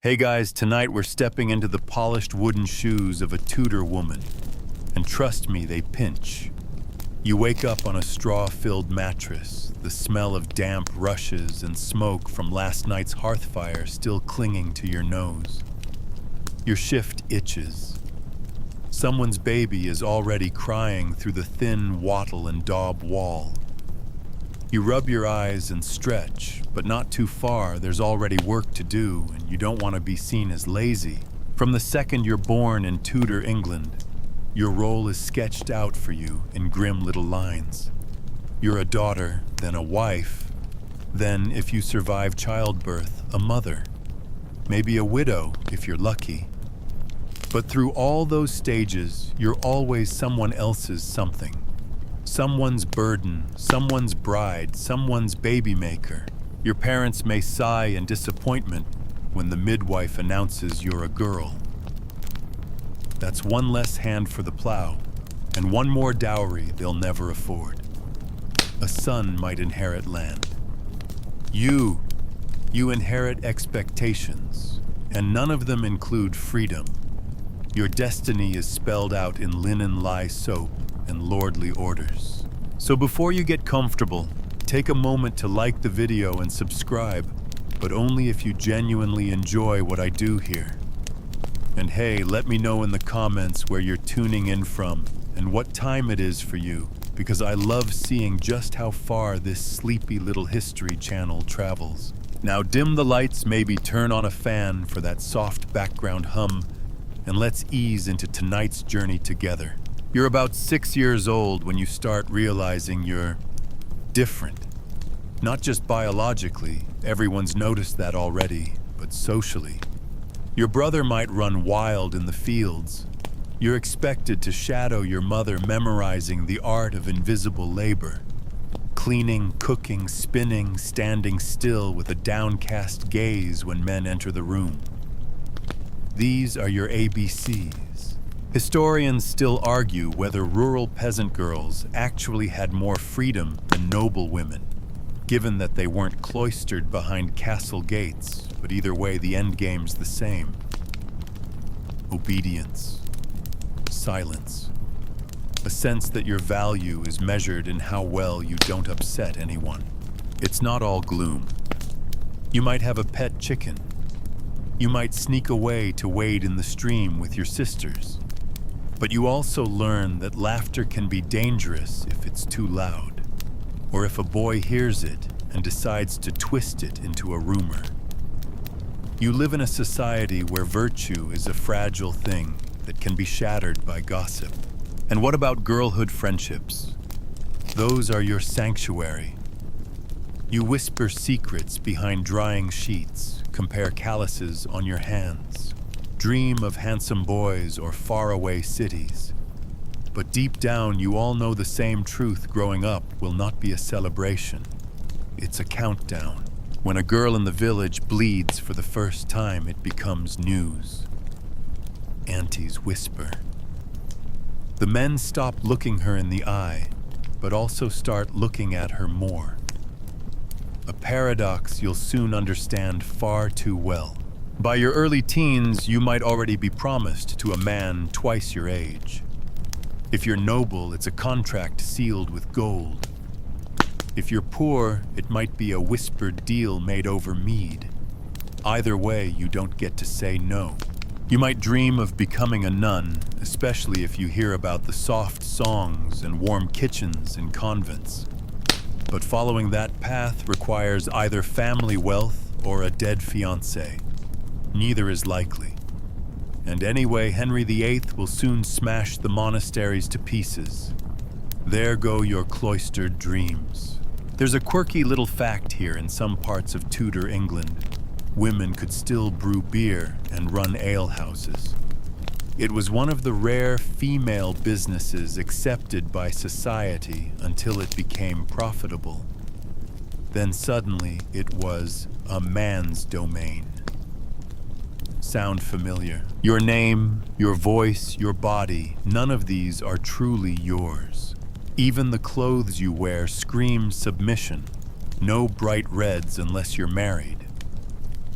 Hey guys, tonight we're stepping into the polished wooden shoes of a Tudor woman. And trust me, they pinch. You wake up on a straw-filled mattress, the smell of damp rushes and smoke from last night's hearth fire still clinging to your nose. Your shift itches. Someone's baby is already crying through the thin wattle and daub wall. You rub your eyes and stretch, but not too far. There's already work to do, and you don't want to be seen as lazy. From the second you're born in Tudor England, your role is sketched out for you in grim little lines. You're a daughter, then a wife, then, if you survive childbirth, a mother. Maybe a widow, if you're lucky. But through all those stages, you're always someone else's something. Someone's burden, someone's bride, someone's baby maker. Your parents may sigh in disappointment when the midwife announces you're a girl. That's one less hand for the plow, and one more dowry they'll never afford. A son might inherit land. You inherit expectations, and none of them include freedom. Your destiny is spelled out in linen lye soap and lordly orders. So before you get comfortable, take a moment to like the video and subscribe, but only if you genuinely enjoy what I do here. And hey, let me know in the comments where you're tuning in from and what time it is for you, because I love seeing just how far this sleepy little history channel travels. Now dim the lights, maybe turn on a fan for that soft background hum, and let's ease into tonight's journey together. You're about 6 years old when you start realizing you're different. Not just biologically, everyone's noticed that already, but socially. Your brother might run wild in the fields. You're expected to shadow your mother, memorizing the art of invisible labor. Cleaning, cooking, spinning, standing still with a downcast gaze when men enter the room. These are your ABCs. Historians still argue whether rural peasant girls actually had more freedom than noble women, given that they weren't cloistered behind castle gates, but either way the endgame's the same. Obedience. Silence. A sense that your value is measured in how well you don't upset anyone. It's not all gloom. You might have a pet chicken. You might sneak away to wade in the stream with your sisters. But you also learn that laughter can be dangerous if it's too loud, or if a boy hears it and decides to twist it into a rumor. You live in a society where virtue is a fragile thing that can be shattered by gossip. And what about girlhood friendships? Those are your sanctuary. You whisper secrets behind drying sheets, compare calluses on your hands. Dream of handsome boys or faraway cities. But deep down, you all know the same truth: growing up will not be a celebration. It's a countdown. When a girl in the village bleeds for the first time, it becomes news. Aunties whisper. The men stop looking her in the eye, but also start looking at her more. A paradox you'll soon understand far too well. By your early teens, you might already be promised to a man twice your age. If you're noble, it's a contract sealed with gold. If you're poor, it might be a whispered deal made over mead. Either way, you don't get to say no. You might dream of becoming a nun, especially if you hear about the soft songs and warm kitchens in convents. But following that path requires either family wealth or a dead fiancé. Neither is likely. And anyway, Henry VIII will soon smash the monasteries to pieces. There go your cloistered dreams. There's a quirky little fact here: in some parts of Tudor England, women could still brew beer and run alehouses. It was one of the rare female businesses accepted by society until it became profitable. Then suddenly it was a man's domain. Sound familiar? Your name, your voice, your body, none of these are truly yours. Even the clothes you wear scream submission. No bright reds unless you're married.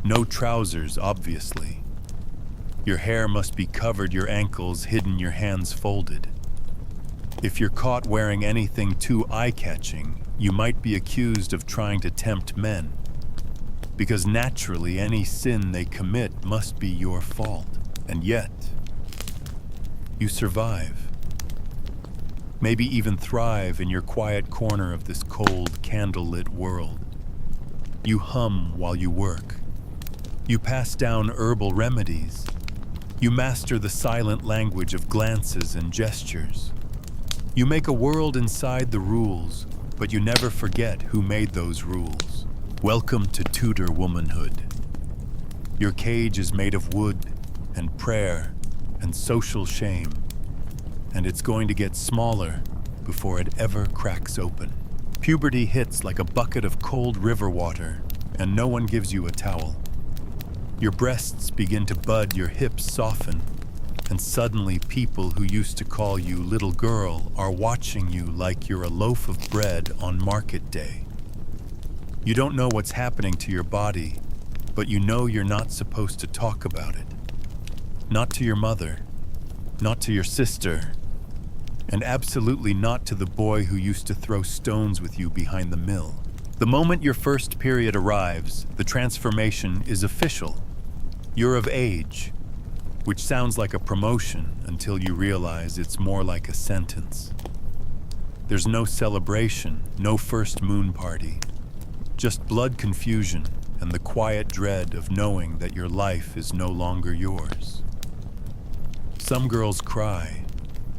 No trousers, obviously. Your hair must be covered your ankles, hidden your hands folded. If you're caught wearing anything too eye-catching, you might be accused of trying to tempt men. Because naturally, any sin they commit must be your fault. And yet, you survive. Maybe even thrive in your quiet corner of this cold, candlelit world. You hum while you work. You pass down herbal remedies. You master the silent language of glances and gestures. You make a world inside the rules, but you never forget who made those rules. Welcome to Tudor womanhood. Your cage is made of wood and prayer and social shame, and it's going to get smaller before it ever cracks open. Puberty hits like a bucket of cold river water, and no one gives you a towel. Your breasts begin to bud, your hips soften, and suddenly people who used to call you little girl are watching you like you're a loaf of bread on market day. You don't know what's happening to your body, but you know you're not supposed to talk about it. Not to your mother, not to your sister, and absolutely not to the boy who used to throw stones with you behind the mill. The moment your first period arrives, the transformation is official. You're of age, which sounds like a promotion until you realize it's more like a sentence. There's no celebration, no first moon party, just blood confusion and the quiet dread of knowing that your life is no longer yours. Some girls cry,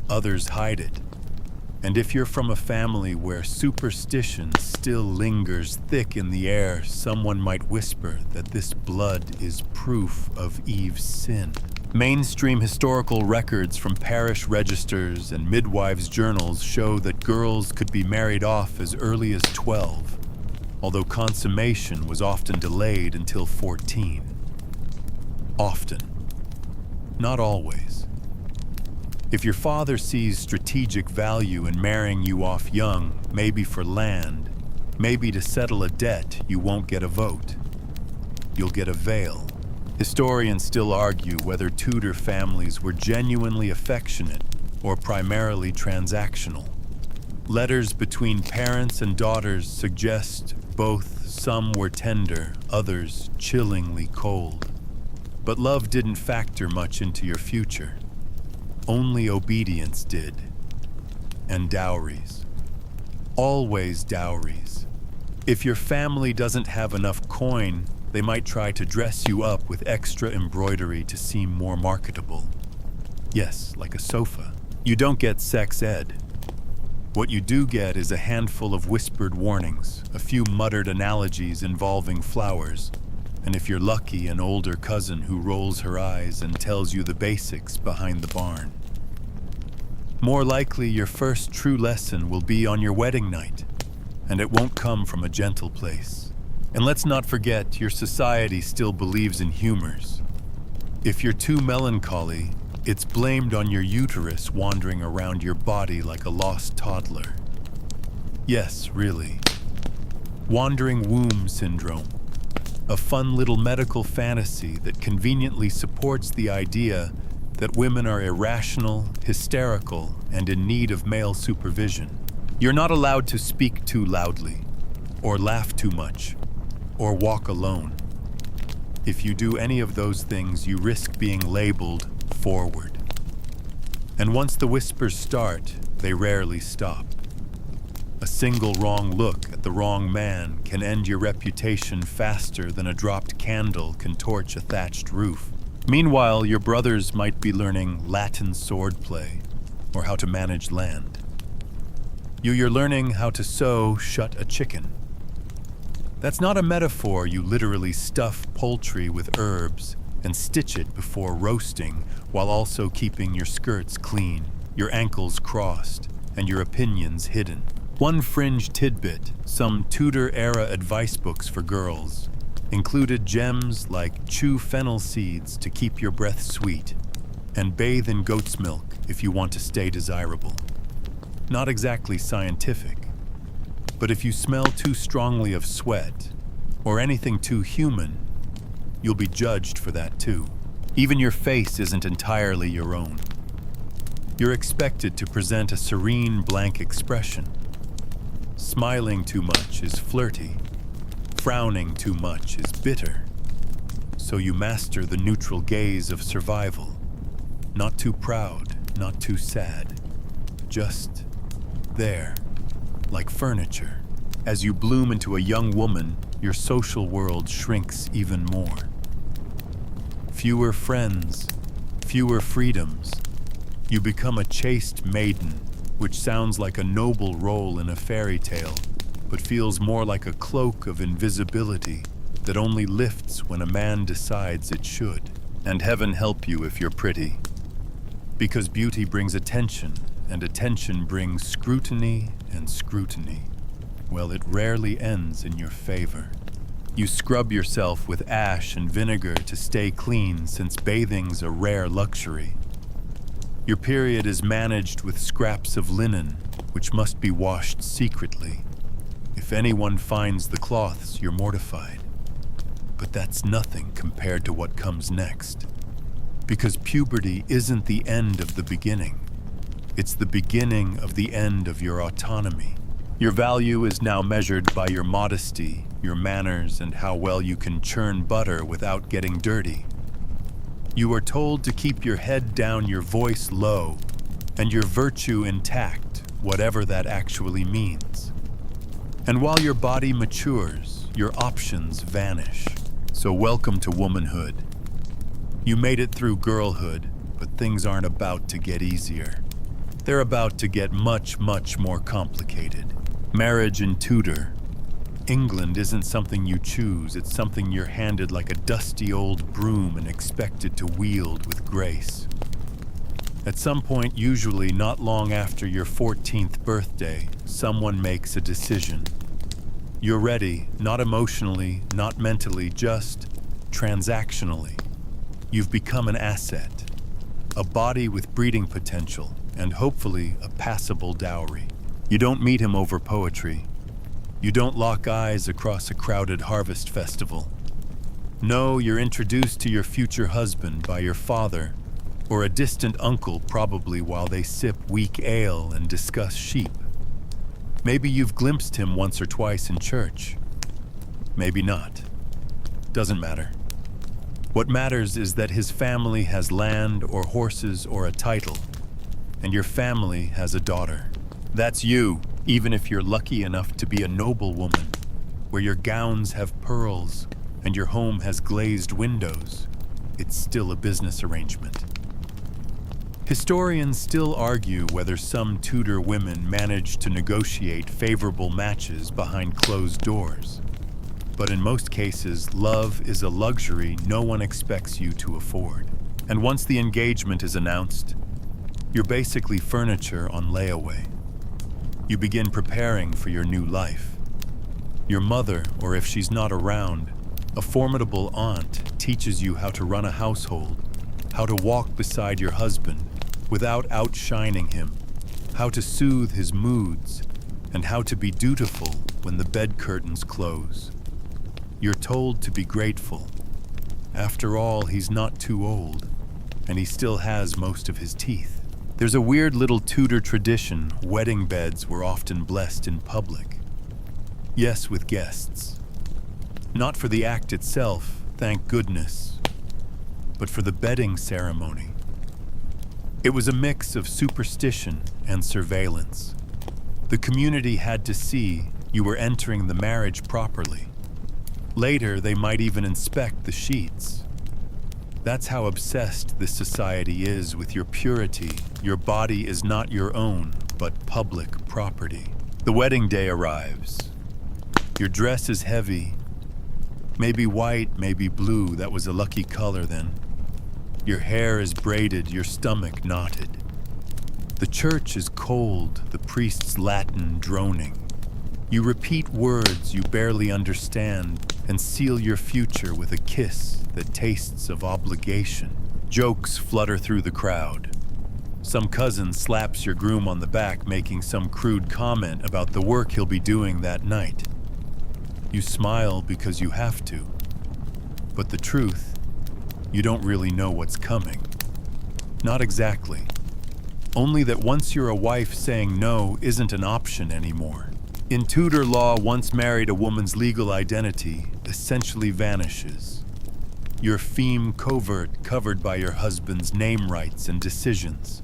others hide it. And if you're from a family where superstition still lingers thick in the air, someone might whisper that this blood is proof of Eve's sin. Mainstream historical records from parish registers and midwives' journals show that girls could be married off as early as 12, although consummation was often delayed until 14. Often. Not always. If your father sees strategic value in marrying you off young, maybe for land, maybe to settle a debt, you won't get a vote. You'll get a veil. Historians still argue whether Tudor families were genuinely affectionate or primarily transactional. Letters between parents and daughters suggest both. Some were tender, others chillingly cold. But love didn't factor much into your future. Only obedience did. And dowries. Always dowries. If your family doesn't have enough coin, they might try to dress you up with extra embroidery to seem more marketable. Yes, like a sofa. You don't get sex ed. What you do get is a handful of whispered warnings, a few muttered analogies involving flowers, and if you're lucky, an older cousin who rolls her eyes and tells you the basics behind the barn. More likely, your first true lesson will be on your wedding night, and it won't come from a gentle place. And let's not forget, your society still believes in humors. If you're too melancholy, it's blamed on your uterus wandering around your body like a lost toddler. Yes, really. Wandering womb syndrome. A fun little medical fantasy that conveniently supports the idea that women are irrational, hysterical, and in need of male supervision. You're not allowed to speak too loudly, or laugh too much, or walk alone. If you do any of those things, you risk being labeled forward. And once the whispers start, they rarely stop. A single wrong look at the wrong man can end your reputation faster than a dropped candle can torch a thatched roof. Meanwhile, your brothers might be learning Latin swordplay or how to manage land. You're learning how to sew shut a chicken. That's not a metaphor. You literally stuff poultry with herbs and stitch it before roasting while also keeping your skirts clean, your ankles crossed, and your opinions hidden. One fringe tidbit, some Tudor-era advice books for girls, included gems like chew fennel seeds to keep your breath sweet, and bathe in goat's milk if you want to stay desirable. Not exactly scientific, but if you smell too strongly of sweat, or anything too human, you'll be judged for that too. Even your face isn't entirely your own. You're expected to present a serene, blank expression. Smiling too much is flirty. Frowning too much is bitter. So you master the neutral gaze of survival. Not too proud, not too sad. Just there, like furniture. As you bloom into a young woman, your social world shrinks even more. Fewer friends, fewer freedoms. You become a chaste maiden, which sounds like a noble role in a fairy tale, but feels more like a cloak of invisibility that only lifts when a man decides it should. And heaven help you if you're pretty. Because beauty brings attention, and attention brings scrutiny and scrutiny. Well, it rarely ends in your favor. You scrub yourself with ash and vinegar to stay clean, since bathing's a rare luxury. Your period is managed with scraps of linen, which must be washed secretly. If anyone finds the cloths, you're mortified. But that's nothing compared to what comes next. Because puberty isn't the end of the beginning. It's the beginning of the end of your autonomy. Your value is now measured by your modesty, your manners, and how well you can churn butter without getting dirty. You are told to keep your head down, your voice low, and your virtue intact, whatever that actually means. And while your body matures, your options vanish. So welcome to womanhood. You made it through girlhood, but things aren't about to get easier. They're about to get much, much more complicated. Marriage in Tudor. England isn't something you choose, it's something you're handed like a dusty old broom and expected to wield with grace. At some point, usually not long after your 14th birthday, someone makes a decision. You're ready, not emotionally, not mentally, just transactionally. You've become an asset, a body with breeding potential, and hopefully a passable dowry. You don't meet him over poetry. You don't lock eyes across a crowded harvest festival. No, you're introduced to your future husband by your father, or a distant uncle probably, while they sip weak ale and discuss sheep. Maybe you've glimpsed him once or twice in church. Maybe not. Doesn't matter. What matters is that his family has land or horses or a title, and your family has a daughter. That's you, even if you're lucky enough to be a noblewoman, where your gowns have pearls and your home has glazed windows. It's still a business arrangement. Historians still argue whether some Tudor women managed to negotiate favorable matches behind closed doors. But in most cases, love is a luxury no one expects you to afford. And once the engagement is announced, you're basically furniture on layaway. You begin preparing for your new life. Your mother, or if she's not around, a formidable aunt teaches you how to run a household, how to walk beside your husband without outshining him, how to soothe his moods, and how to be dutiful when the bed curtains close. You're told to be grateful. After all, he's not too old, and he still has most of his teeth. There's a weird little Tudor tradition. Wedding beds were often blessed in public. Yes, with guests. Not for the act itself, thank goodness, but for the bedding ceremony. It was a mix of superstition and surveillance. The community had to see you were entering the marriage properly. Later, they might even inspect the sheets. That's how obsessed this society is with your purity. Your body is not your own, but public property. The wedding day arrives. Your dress is heavy. Maybe white, maybe blue. That was a lucky color then. Your hair is braided, your stomach knotted. The church is cold, the priest's Latin droning. You repeat words you barely understand and seal your future with a kiss that tastes of obligation. Jokes flutter through the crowd. Some cousin slaps your groom on the back, making some crude comment about the work he'll be doing that night. You smile because you have to. But the truth, you don't really know what's coming. Not exactly. Only that once you're a wife, saying no isn't an option anymore. In Tudor law, once married, a woman's legal identity essentially vanishes. Your feme covert covered by your husband's name rights and decisions.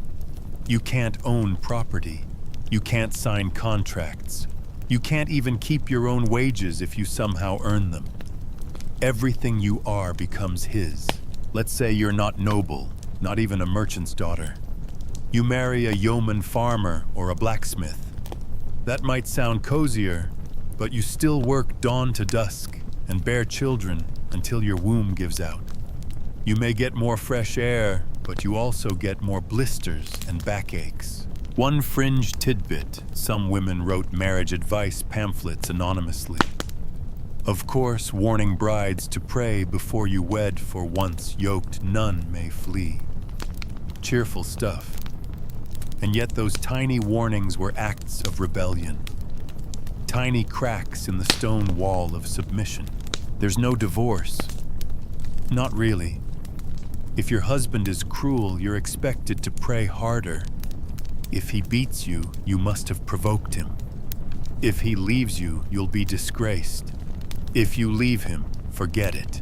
You can't own property. You can't sign contracts. You can't even keep your own wages if you somehow earn them. Everything you are becomes his. Let's say you're not noble, not even a merchant's daughter. You marry a yeoman farmer or a blacksmith. That might sound cozier, but you still work dawn to dusk and bear children until your womb gives out. You may get more fresh air, but you also get more blisters and backaches. One fringe tidbit: some women wrote marriage advice pamphlets anonymously. Of course, warning brides to pray before you wed, for once yoked none may flee. Cheerful stuff. And yet those tiny warnings were acts of rebellion. Tiny cracks in the stone wall of submission. There's no divorce. Not really. If your husband is cruel, you're expected to pray harder. If he beats you, you must have provoked him. If he leaves you, you'll be disgraced. If you leave him, forget it.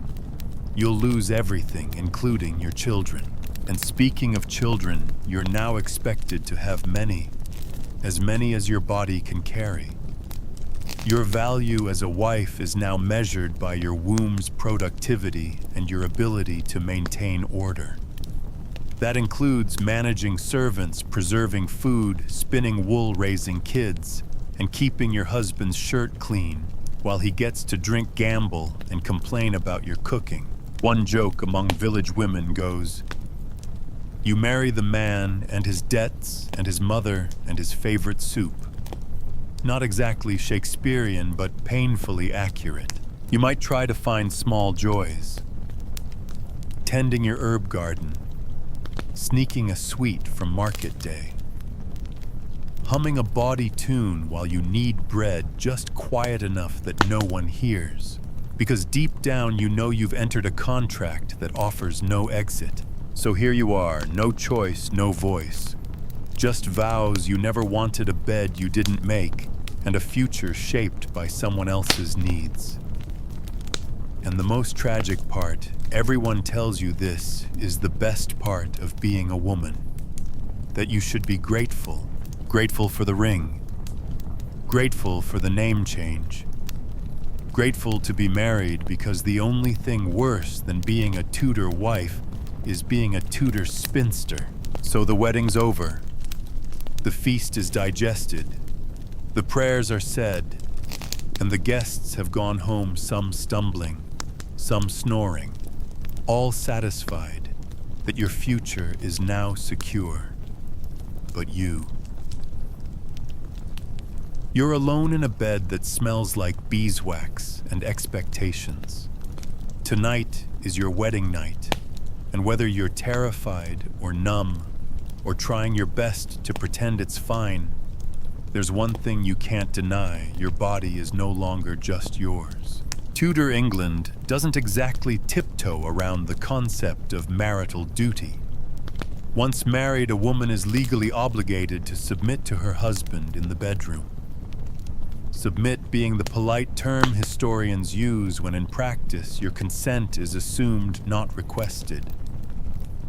You'll lose everything, including your children. And speaking of children, you're now expected to have many as your body can carry. Your value as a wife is now measured by your womb's productivity and your ability to maintain order. That includes managing servants, preserving food, spinning wool, raising kids, and keeping your husband's shirt clean while he gets to drink, gamble, and complain about your cooking. One joke among village women goes, "You marry the man and his debts and his mother and his favorite soup." Not exactly Shakespearean, but painfully accurate. You might try to find small joys. Tending your herb garden, sneaking a sweet from market day, humming a bawdy tune while you knead bread just quiet enough that no one hears. Because deep down you know you've entered a contract that offers no exit. So here you are, no choice, no voice. Just vows you never wanted, a bed you didn't make, and a future shaped by someone else's needs. And the most tragic part, everyone tells you this is the best part of being a woman. That you should be grateful. Grateful for the ring. Grateful for the name change. Grateful to be married, because the only thing worse than being a Tudor wife is being a Tudor spinster. So the wedding's over. The feast is digested. The prayers are said. And the guests have gone home, some stumbling, some snoring, all satisfied that your future is now secure. But you're alone in a bed that smells like beeswax and expectations. Tonight is your wedding night, and whether you're terrified or numb or trying your best to pretend it's fine, there's one thing you can't deny: your body is no longer just yours. Tudor England doesn't exactly tiptoe around the concept of marital duty. Once married, a woman is legally obligated to submit to her husband in the bedroom. Submit being the polite term historians use when in practice your consent is assumed, not requested.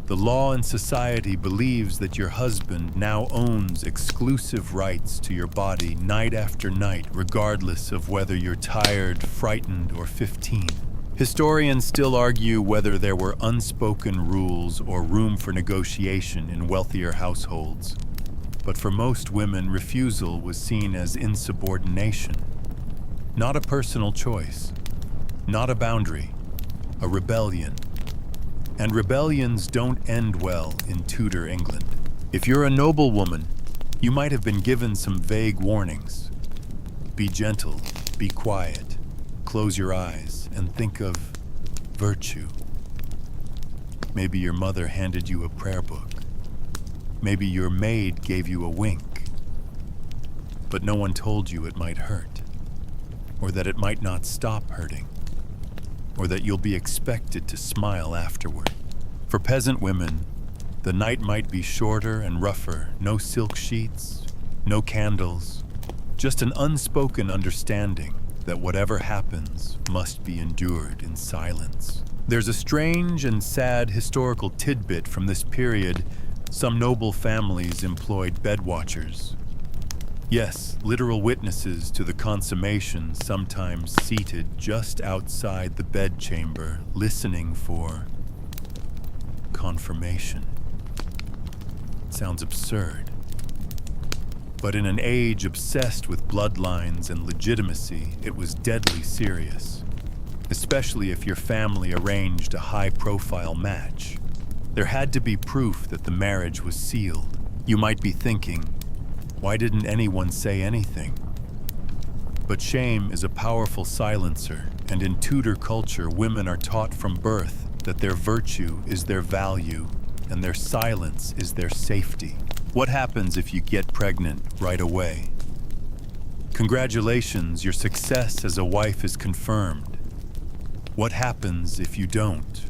The law and society believes that your husband now owns exclusive rights to your body night after night, regardless of whether you're tired, frightened, or 15. Historians still argue whether there were unspoken rules or room for negotiation in wealthier households. But for most women, refusal was seen as insubordination. Not a personal choice, not a boundary, a rebellion. And rebellions don't end well in Tudor England. If you're a noble woman, you might have been given some vague warnings. Be gentle, be quiet, close your eyes, and think of virtue. Maybe your mother handed you a prayer book. Maybe your maid gave you a wink. But no one told you it might hurt, or that it might not stop hurting. or that you'll be expected to smile afterward. For peasant women, the night might be shorter and rougher, no silk sheets, no candles, just an unspoken understanding that whatever happens must be endured in silence. There's a strange and sad historical tidbit from this period. Some noble families employed bedwatchers. Yes, literal witnesses to the consummation, sometimes seated just outside the bedchamber, listening for confirmation. Sounds absurd. But in an age obsessed with bloodlines and legitimacy, it was deadly serious, especially if your family arranged a high-profile match. There had to be proof that the marriage was sealed. You might be thinking, why didn't anyone say anything? But shame is a powerful silencer, and in Tudor culture, women are taught from birth that their virtue is their value and their silence is their safety. What happens if you get pregnant right away? Congratulations, your success as a wife is confirmed. What happens if you don't?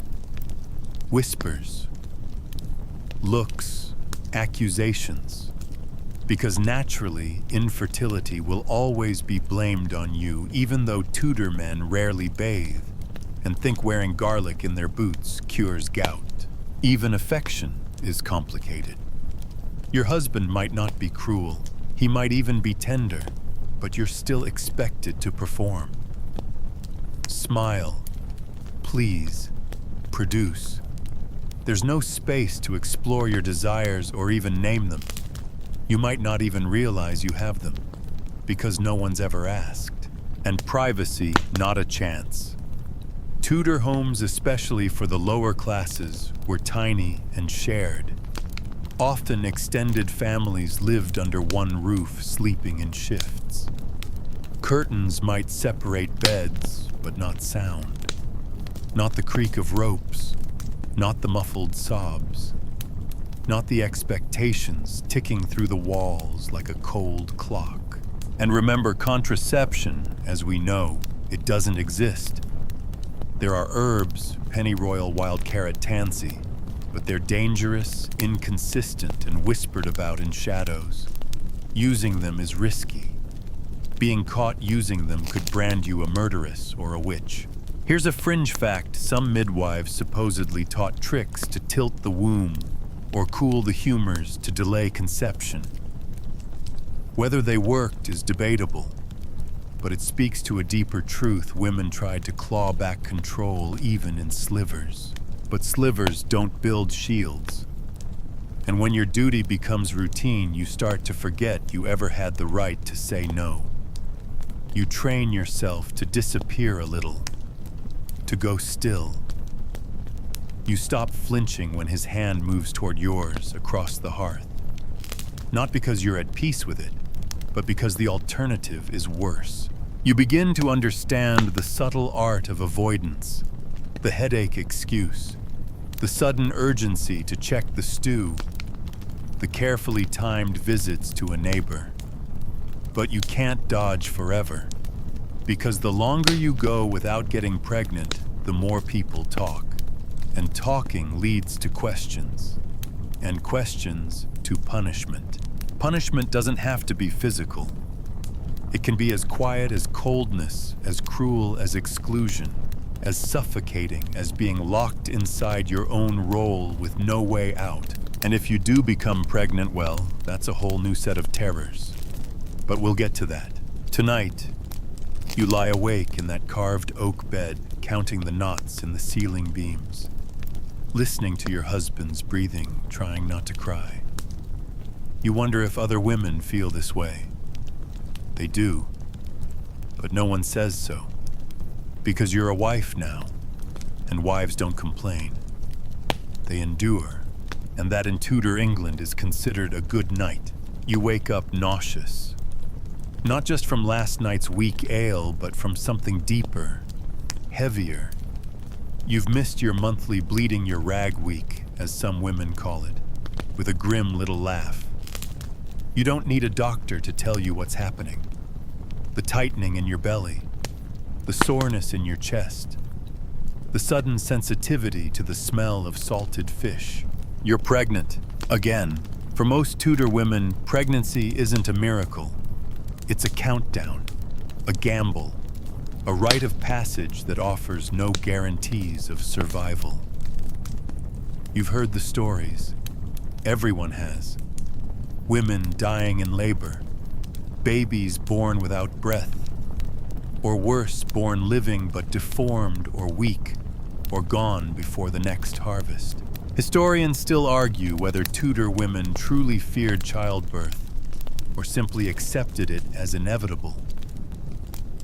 Whispers, looks, accusations. Because naturally, infertility will always be blamed on you, even though Tudor men rarely bathe and think wearing garlic in their boots cures gout. Even affection is complicated. Your husband might not be cruel, he might even be tender, but you're still expected to perform. Smile, please, produce. There's no space to explore your desires or even name them. You might not even realize you have them, because no one's ever asked. And privacy, not a chance. Tudor homes, especially for the lower classes, were tiny and shared. Often extended families lived under one roof, sleeping in shifts. Curtains might separate beds, but not sound. Not the creak of ropes, not the muffled sobs, not the expectations ticking through the walls like a cold clock. And remember, contraception, as we know, it doesn't exist. There are herbs, pennyroyal, wild carrot, tansy, but they're dangerous, inconsistent, and whispered about in shadows. Using them is risky. Being caught using them could brand you a murderess or a witch. Here's a fringe fact: some midwives supposedly taught tricks to tilt the womb or cool the humors to delay conception. Whether they worked is debatable, but it speaks to a deeper truth. Women tried to claw back control even in slivers. But slivers don't build shields. And when your duty becomes routine, you start to forget you ever had the right to say no. You train yourself to disappear a little, to go still. You stop flinching when his hand moves toward yours across the hearth. Not because you're at peace with it, but because the alternative is worse. You begin to understand the subtle art of avoidance, the headache excuse, the sudden urgency to check the stew, the carefully timed visits to a neighbor. But you can't dodge forever, because the longer you go without getting pregnant, the more people talk. And talking leads to questions, and questions to punishment. Punishment doesn't have to be physical. It can be as quiet as coldness, as cruel as exclusion, as suffocating as being locked inside your own role with no way out. And if you do become pregnant, well, that's a whole new set of terrors. But we'll get to that. Tonight, you lie awake in that carved oak bed, counting the knots in the ceiling beams, listening to your husband's breathing, trying not to cry. You wonder if other women feel this way. They do, but no one says so. Because you're a wife now, and wives don't complain. They endure, and that in Tudor England is considered a good night. You wake up nauseous, not just from last night's weak ale, but from something deeper, heavier. You've missed your monthly bleeding your rag week, as some women call it, with a grim little laugh. You don't need a doctor to tell you what's happening. The tightening in your belly, the soreness in your chest, the sudden sensitivity to the smell of salted fish. You're pregnant. Again, for most Tudor women, pregnancy isn't a miracle. It's a countdown, a gamble, a rite of passage that offers no guarantees of survival. You've heard the stories. Everyone has. Women dying in labor, babies born without breath, or worse, born living but deformed or weak, or gone before the next harvest. Historians still argue whether Tudor women truly feared childbirth or simply accepted it as inevitable.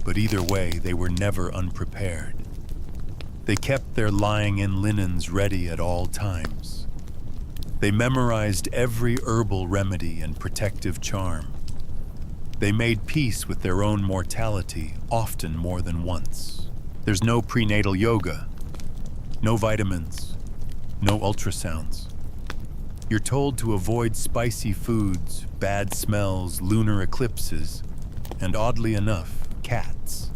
But either way, they were never unprepared. They kept their lying-in linens ready at all times. They memorized every herbal remedy and protective charm. They made peace with their own mortality, often more than once. There's no prenatal yoga, no vitamins, no ultrasounds. You're told to avoid spicy foods, bad smells, lunar eclipses, and oddly enough, cats.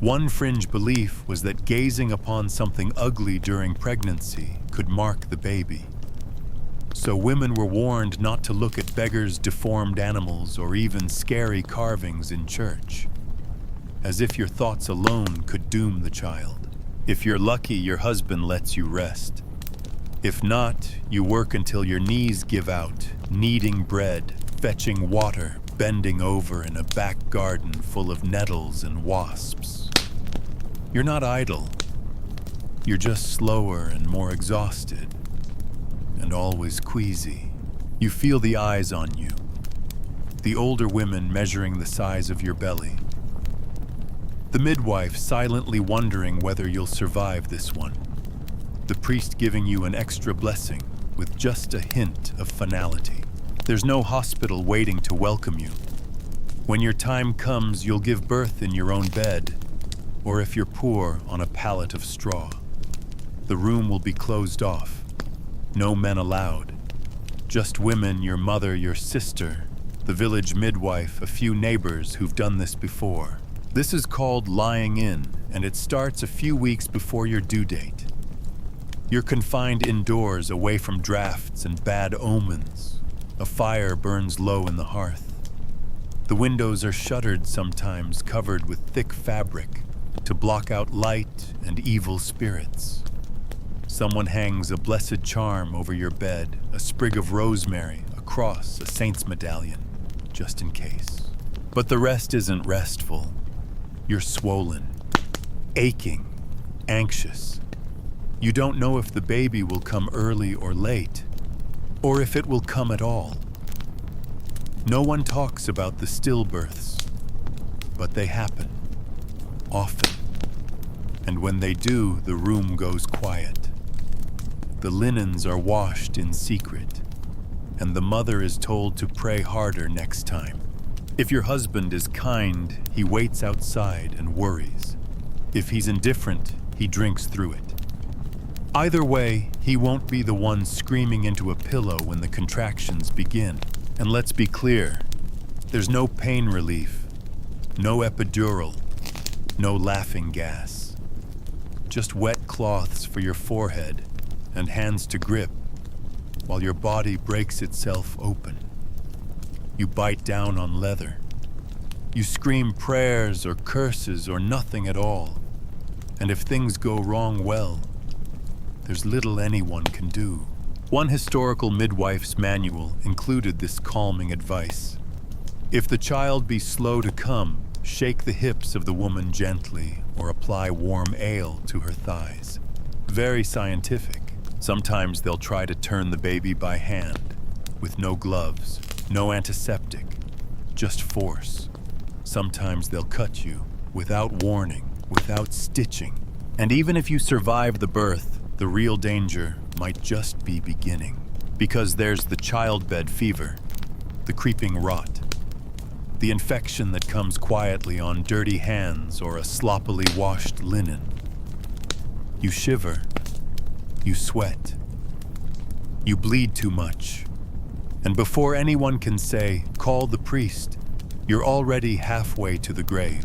One fringe belief was that gazing upon something ugly during pregnancy could mark the baby. So women were warned not to look at beggars, deformed animals, or even scary carvings in church, as if your thoughts alone could doom the child. If you're lucky, your husband lets you rest. If not, you work until your knees give out, kneading bread, fetching water, bending over in a back garden full of nettles and wasps. You're not idle. You're just slower and more exhausted, and always queasy. You feel the eyes on you, the older women measuring the size of your belly, the midwife silently wondering whether you'll survive this one, the priest giving you an extra blessing with just a hint of finality. There's no hospital waiting to welcome you. When your time comes, you'll give birth in your own bed, or if you're poor, on a pallet of straw. The room will be closed off. No men allowed. Just women, your mother, your sister, the village midwife, a few neighbors who've done this before. This is called lying in, and it starts a few weeks before your due date. You're confined indoors, away from drafts and bad omens. A fire burns low in the hearth. The windows are shuttered, sometimes covered with thick fabric, to block out light and evil spirits. Someone hangs a blessed charm over your bed, a sprig of rosemary, a cross, a saint's medallion, just in case. But the rest isn't restful. You're swollen, aching, anxious. You don't know if the baby will come early or late, or if it will come at all. No one talks about the stillbirths, but they happen, often. And when they do, the room goes quiet. The linens are washed in secret, and the mother is told to pray harder next time. If your husband is kind, he waits outside and worries. If he's indifferent, he drinks through it. Either way, he won't be the one screaming into a pillow when the contractions begin. And let's be clear, there's no pain relief, no epidural, no laughing gas. Just wet cloths for your forehead and hands to grip while your body breaks itself open. You bite down on leather. You scream prayers or curses or nothing at all. And if things go wrong, well, there's little anyone can do. One historical midwife's manual included this calming advice. If the child be slow to come, shake the hips of the woman gently or apply warm ale to her thighs. Very scientific. Sometimes they'll try to turn the baby by hand, with no gloves, no antiseptic, just force. Sometimes they'll cut you, without warning, without stitching. And even if you survive the birth, the real danger might just be beginning. Because there's the childbed fever, the creeping rot, the infection that comes quietly on dirty hands or a sloppily washed linen. You shiver, you sweat, you bleed too much, and before anyone can say, call the priest, you're already halfway to the grave.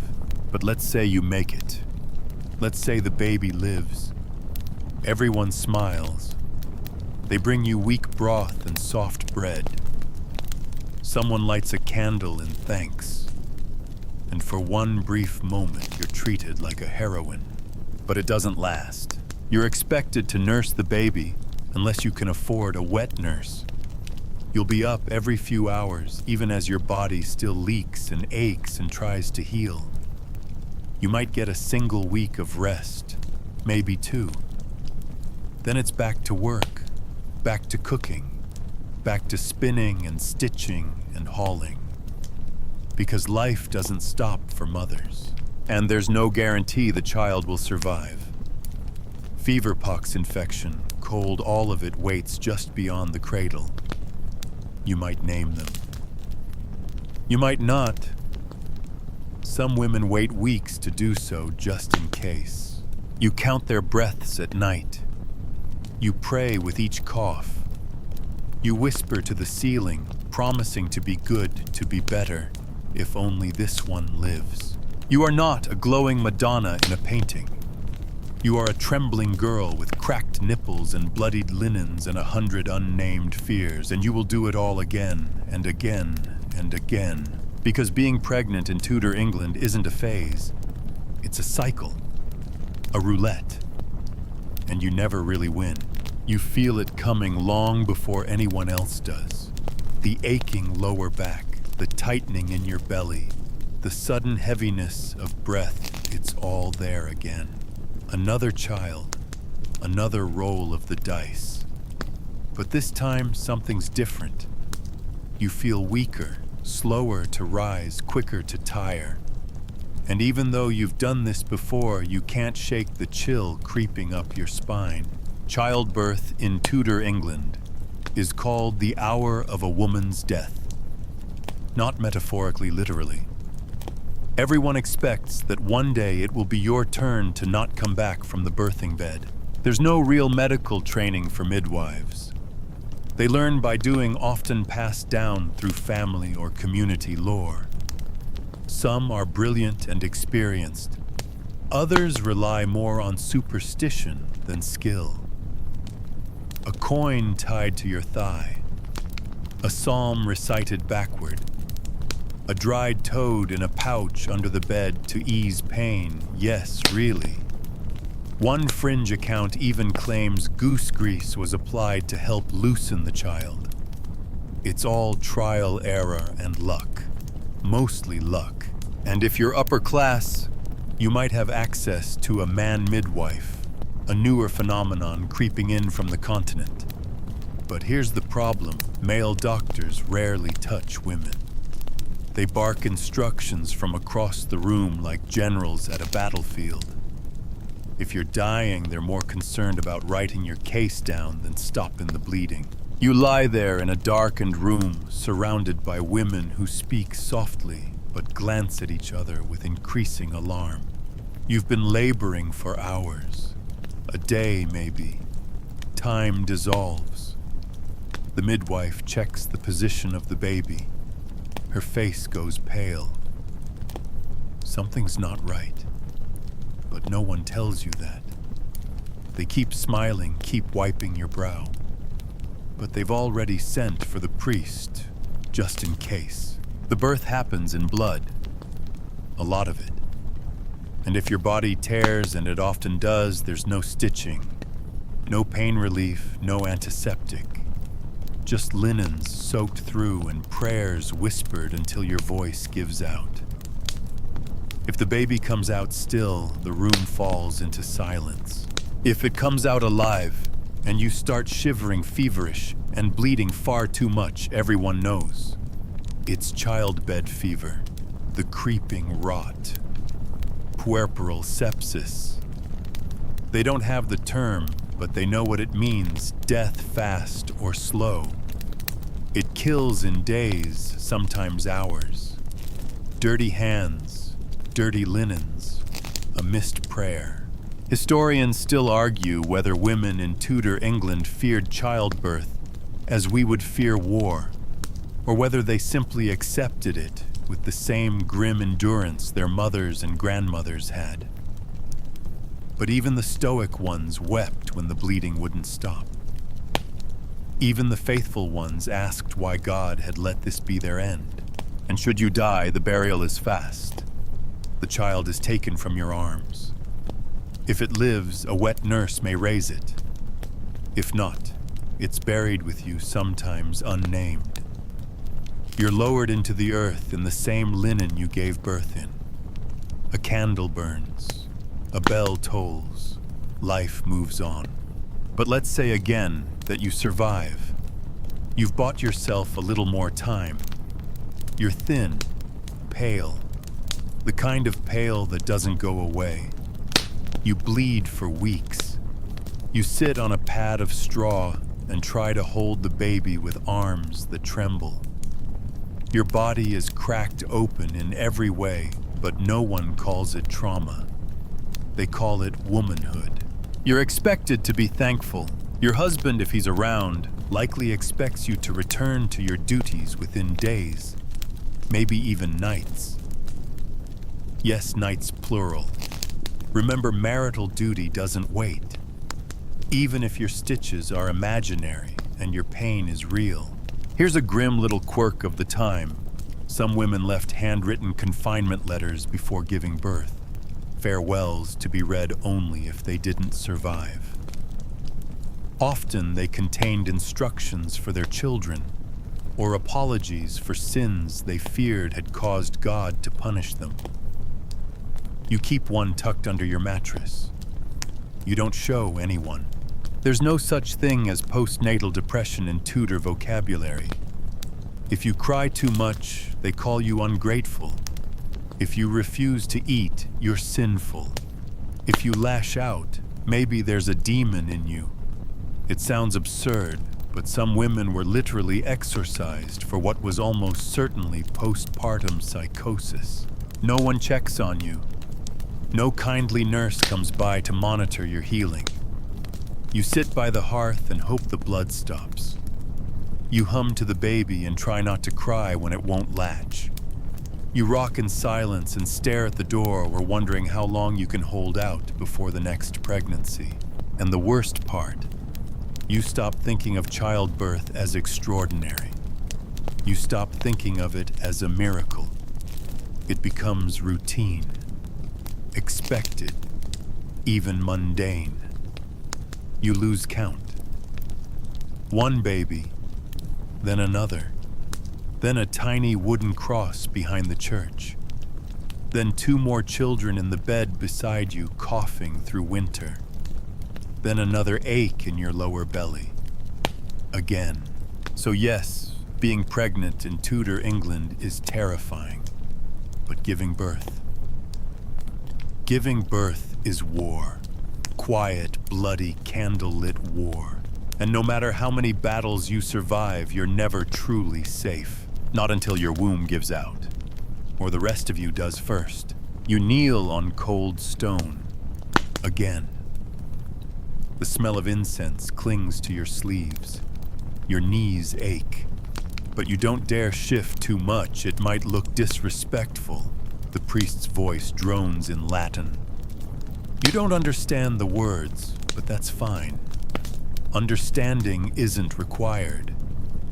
But let's say you make it. Let's say the baby lives. Everyone smiles. They bring you weak broth and soft bread. Someone lights a candle in thanks. And for one brief moment, you're treated like a heroine. But it doesn't last. You're expected to nurse the baby unless you can afford a wet nurse. You'll be up every few hours, even as your body still leaks and aches and tries to heal. You might get a single week of rest, maybe two. Then it's back to work, back to cooking, back to spinning and stitching and hauling. Because life doesn't stop for mothers, and there's no guarantee the child will survive. Feverpox infection, cold, all of it waits just beyond the cradle. You might name them. You might not. Some women wait weeks to do so just in case. You count their breaths at night. You pray with each cough. You whisper to the ceiling, promising to be good, to be better, if only this one lives. You are not a glowing Madonna in a painting. You are a trembling girl with cracked nipples and bloodied linens and 100 unnamed fears, and you will do it all again and again and again. Because being pregnant in Tudor England isn't a phase. It's a cycle, a roulette. And you never really win. You feel it coming long before anyone else does. The aching lower back, the tightening in your belly, the sudden heaviness of breath, it's all there again. Another child, another roll of the dice. But this time, something's different. You feel weaker, slower to rise, quicker to tire. And even though you've done this before, you can't shake the chill creeping up your spine. Childbirth in Tudor England is called the hour of a woman's death. Not metaphorically, literally. Everyone expects that one day it will be your turn to not come back from the birthing bed. There's no real medical training for midwives. They learn by doing, often passed down through family or community lore. Some are brilliant and experienced. Others rely more on superstition than skill. A coin tied to your thigh. A psalm recited backward. A dried toad in a pouch under the bed to ease pain. Yes, really. One fringe account even claims goose grease was applied to help loosen the child. It's all trial, error, and luck. Mostly luck. And if you're upper class, you might have access to a man midwife, a newer phenomenon creeping in from the continent. But here's the problem. Male doctors rarely touch women. They bark instructions from across the room like generals at a battlefield. If you're dying, they're more concerned about writing your case down than stopping the bleeding. You lie there in a darkened room, surrounded by women who speak softly, but glance at each other with increasing alarm. You've been laboring for hours, a day maybe. Time dissolves. The midwife checks the position of the baby. Her face goes pale. Something's not right, but no one tells you that. They keep smiling, keep wiping your brow. But they've already sent for the priest, just in case. The birth happens in blood, a lot of it. And if your body tears, and it often does, there's no stitching, no pain relief, no antiseptic. Just linens soaked through and prayers whispered until your voice gives out. If the baby comes out still, the room falls into silence. If it comes out alive, and you start shivering feverish and bleeding far too much, everyone knows. It's childbed fever, the creeping rot, puerperal sepsis. They don't have the term, but they know what it means, death fast or slow. It kills in days, sometimes hours. Dirty hands, dirty linens, a missed prayer. Historians still argue whether women in Tudor England feared childbirth as we would fear war, or whether they simply accepted it with the same grim endurance their mothers and grandmothers had. But even the stoic ones wept when the bleeding wouldn't stop. Even the faithful ones asked why God had let this be their end. And should you die, the burial is fast. The child is taken from your arms. If it lives, a wet nurse may raise it. If not, it's buried with you, sometimes unnamed. You're lowered into the earth in the same linen you gave birth in. A candle burns, a bell tolls, life moves on. But let's say again that you survive. You've bought yourself a little more time. You're thin, pale, the kind of pale that doesn't go away. You bleed for weeks. You sit on a pad of straw and try to hold the baby with arms that tremble. Your body is cracked open in every way, but no one calls it trauma. They call it womanhood. You're expected to be thankful. Your husband, if he's around, likely expects you to return to your duties within days, maybe even nights. Yes, nights plural. Remember, marital duty doesn't wait. Even if your stitches are imaginary and your pain is real. Here's a grim little quirk of the time. Some women left handwritten confinement letters before giving birth. Farewells to be read only if they didn't survive. Often they contained instructions for their children, or apologies for sins they feared had caused God to punish them. You keep one tucked under your mattress. You don't show anyone. There's no such thing as postnatal depression in Tudor vocabulary. If you cry too much, they call you ungrateful. If you refuse to eat, you're sinful. If you lash out, maybe there's a demon in you. It sounds absurd, but some women were literally exorcised for what was almost certainly postpartum psychosis. No one checks on you. No kindly nurse comes by to monitor your healing. You sit by the hearth and hope the blood stops. You hum to the baby and try not to cry when it won't latch. You rock in silence and stare at the door, or wondering how long you can hold out before the next pregnancy. And the worst part, you stop thinking of childbirth as extraordinary. You stop thinking of it as a miracle. It becomes routine, expected, even mundane. You lose count. One baby, then another, then a tiny wooden cross behind the church, then 2 more children in the bed beside you coughing through winter, then another ache in your lower belly. Again. So yes, being pregnant in Tudor England is terrifying, but giving birth is war. Quiet, bloody, candle-lit war. And no matter how many battles you survive, you're never truly safe. Not until your womb gives out. Or the rest of you does first. You kneel on cold stone. Again. The smell of incense clings to your sleeves. Your knees ache. But you don't dare shift too much, it might look disrespectful. The priest's voice drones in Latin. You don't understand the words, but that's fine. Understanding isn't required.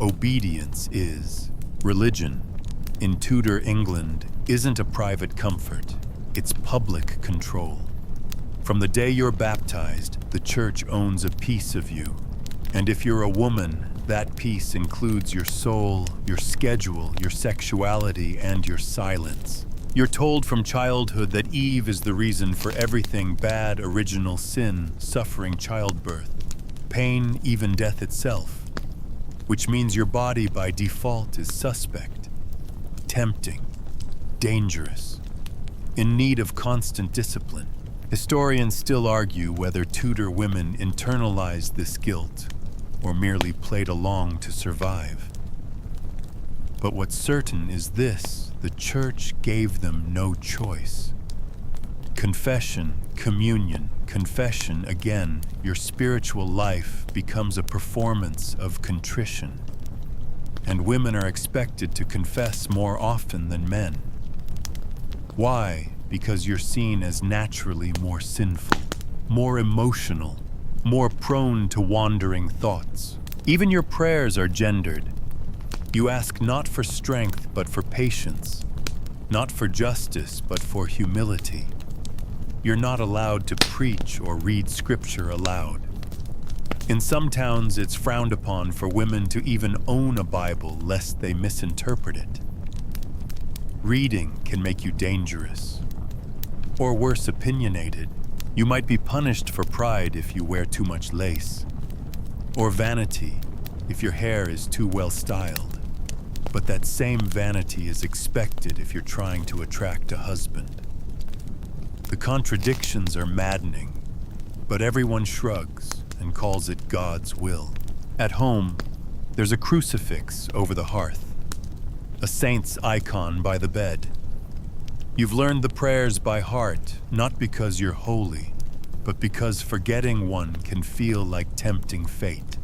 Obedience is. Religion, in Tudor England, isn't a private comfort. It's public control. From the day you're baptized, the church owns a piece of you. And if you're a woman, that piece includes your soul, your schedule, your sexuality, and your silence. You're told from childhood that Eve is the reason for everything bad, original sin, suffering, childbirth, pain, even death itself. Which means your body by default is suspect, tempting, dangerous, in need of constant discipline. Historians still argue whether Tudor women internalized this guilt or merely played along to survive. But what's certain is this: the church gave them no choice. Confession, communion, confession again, your spiritual life becomes a performance of contrition. And women are expected to confess more often than men. Why? Because you're seen as naturally more sinful. more emotional, more prone to wandering thoughts. Even your prayers are gendered. You ask not for strength, but for patience, not for justice, but for humility. You're not allowed to preach or read scripture aloud. In some towns, it's frowned upon for women to even own a Bible lest they misinterpret it. Reading can make you dangerous, or worse, opinionated. You might be punished for pride if you wear too much lace, or vanity if your hair is too well styled. But that same vanity is expected if you're trying to attract a husband. The contradictions are maddening, but everyone shrugs and calls it God's will. At home, there's a crucifix over the hearth, a saint's icon by the bed. You've learned the prayers by heart, not because you're holy, but because forgetting one can feel like tempting fate.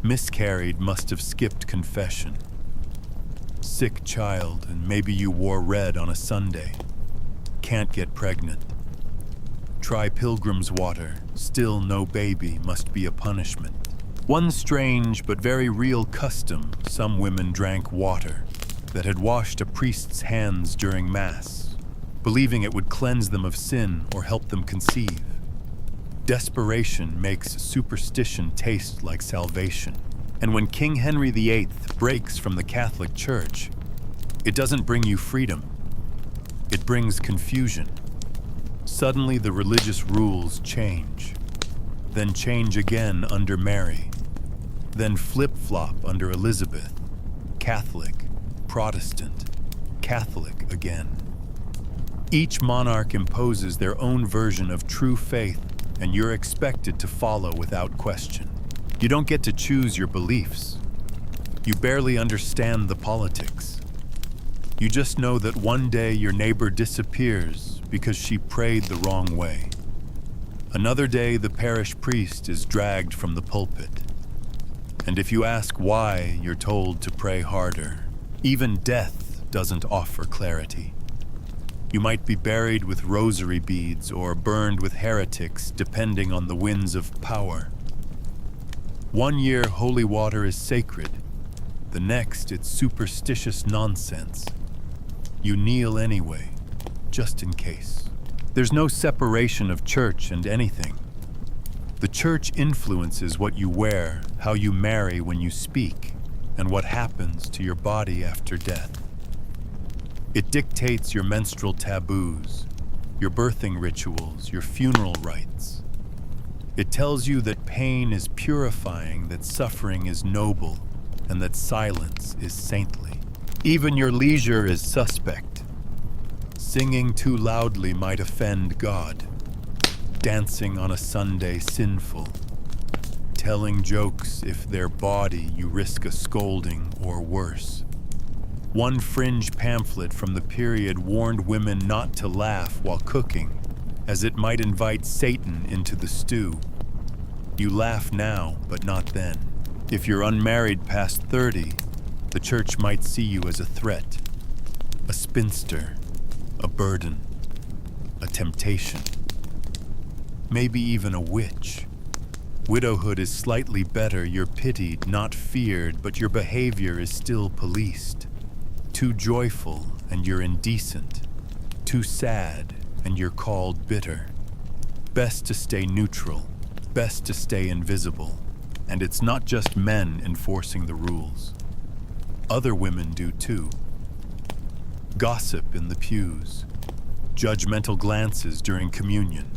Miscarried must have skipped confession. Sick child, and maybe you wore red on a Sunday. Can't get pregnant. Try pilgrim's water, still no baby must be a punishment. One strange but very real custom, some women drank water that had washed a priest's hands during Mass, believing it would cleanse them of sin or help them conceive. Desperation makes superstition taste like salvation. And when King Henry VIII breaks from the Catholic Church, it doesn't bring you freedom. It brings confusion. Suddenly the religious rules change, then change again under Mary, then flip-flop under Elizabeth. Catholic, Protestant, Catholic again. Each monarch imposes their own version of true faith, and you're expected to follow without question. You don't get to choose your beliefs. You barely understand the politics. You just know that one day your neighbor disappears because she prayed the wrong way. Another day the parish priest is dragged from the pulpit. And if you ask why, you're told to pray harder. Even death doesn't offer clarity. You might be buried with rosary beads or burned with heretics, depending on the winds of power. One year, holy water is sacred. The next, it's superstitious nonsense. You kneel anyway, just in case. There's no separation of church and anything. The church influences what you wear, how you marry when you speak, and what happens to your body after death. It dictates your menstrual taboos, your birthing rituals, your funeral rites. It tells you that pain is purifying, that suffering is noble, and that silence is saintly. Even your leisure is suspect. Singing too loudly might offend God. Dancing on a Sunday sinful. Telling jokes if they're bawdy, you risk a scolding or worse. One fringe pamphlet from the period warned women not to laugh while cooking, as it might invite Satan into the stew. You laugh now, but not then. If you're unmarried past 30, the church might see you as a threat, a spinster, a burden, a temptation, maybe even a witch. Widowhood is slightly better, you're pitied, not feared, but your behavior is still policed. Too joyful, and you're indecent. Too sad, and you're called bitter. Best to stay neutral, best to stay invisible. And it's not just men enforcing the rules. Other women do too. Gossip in the pews, judgmental glances during communion.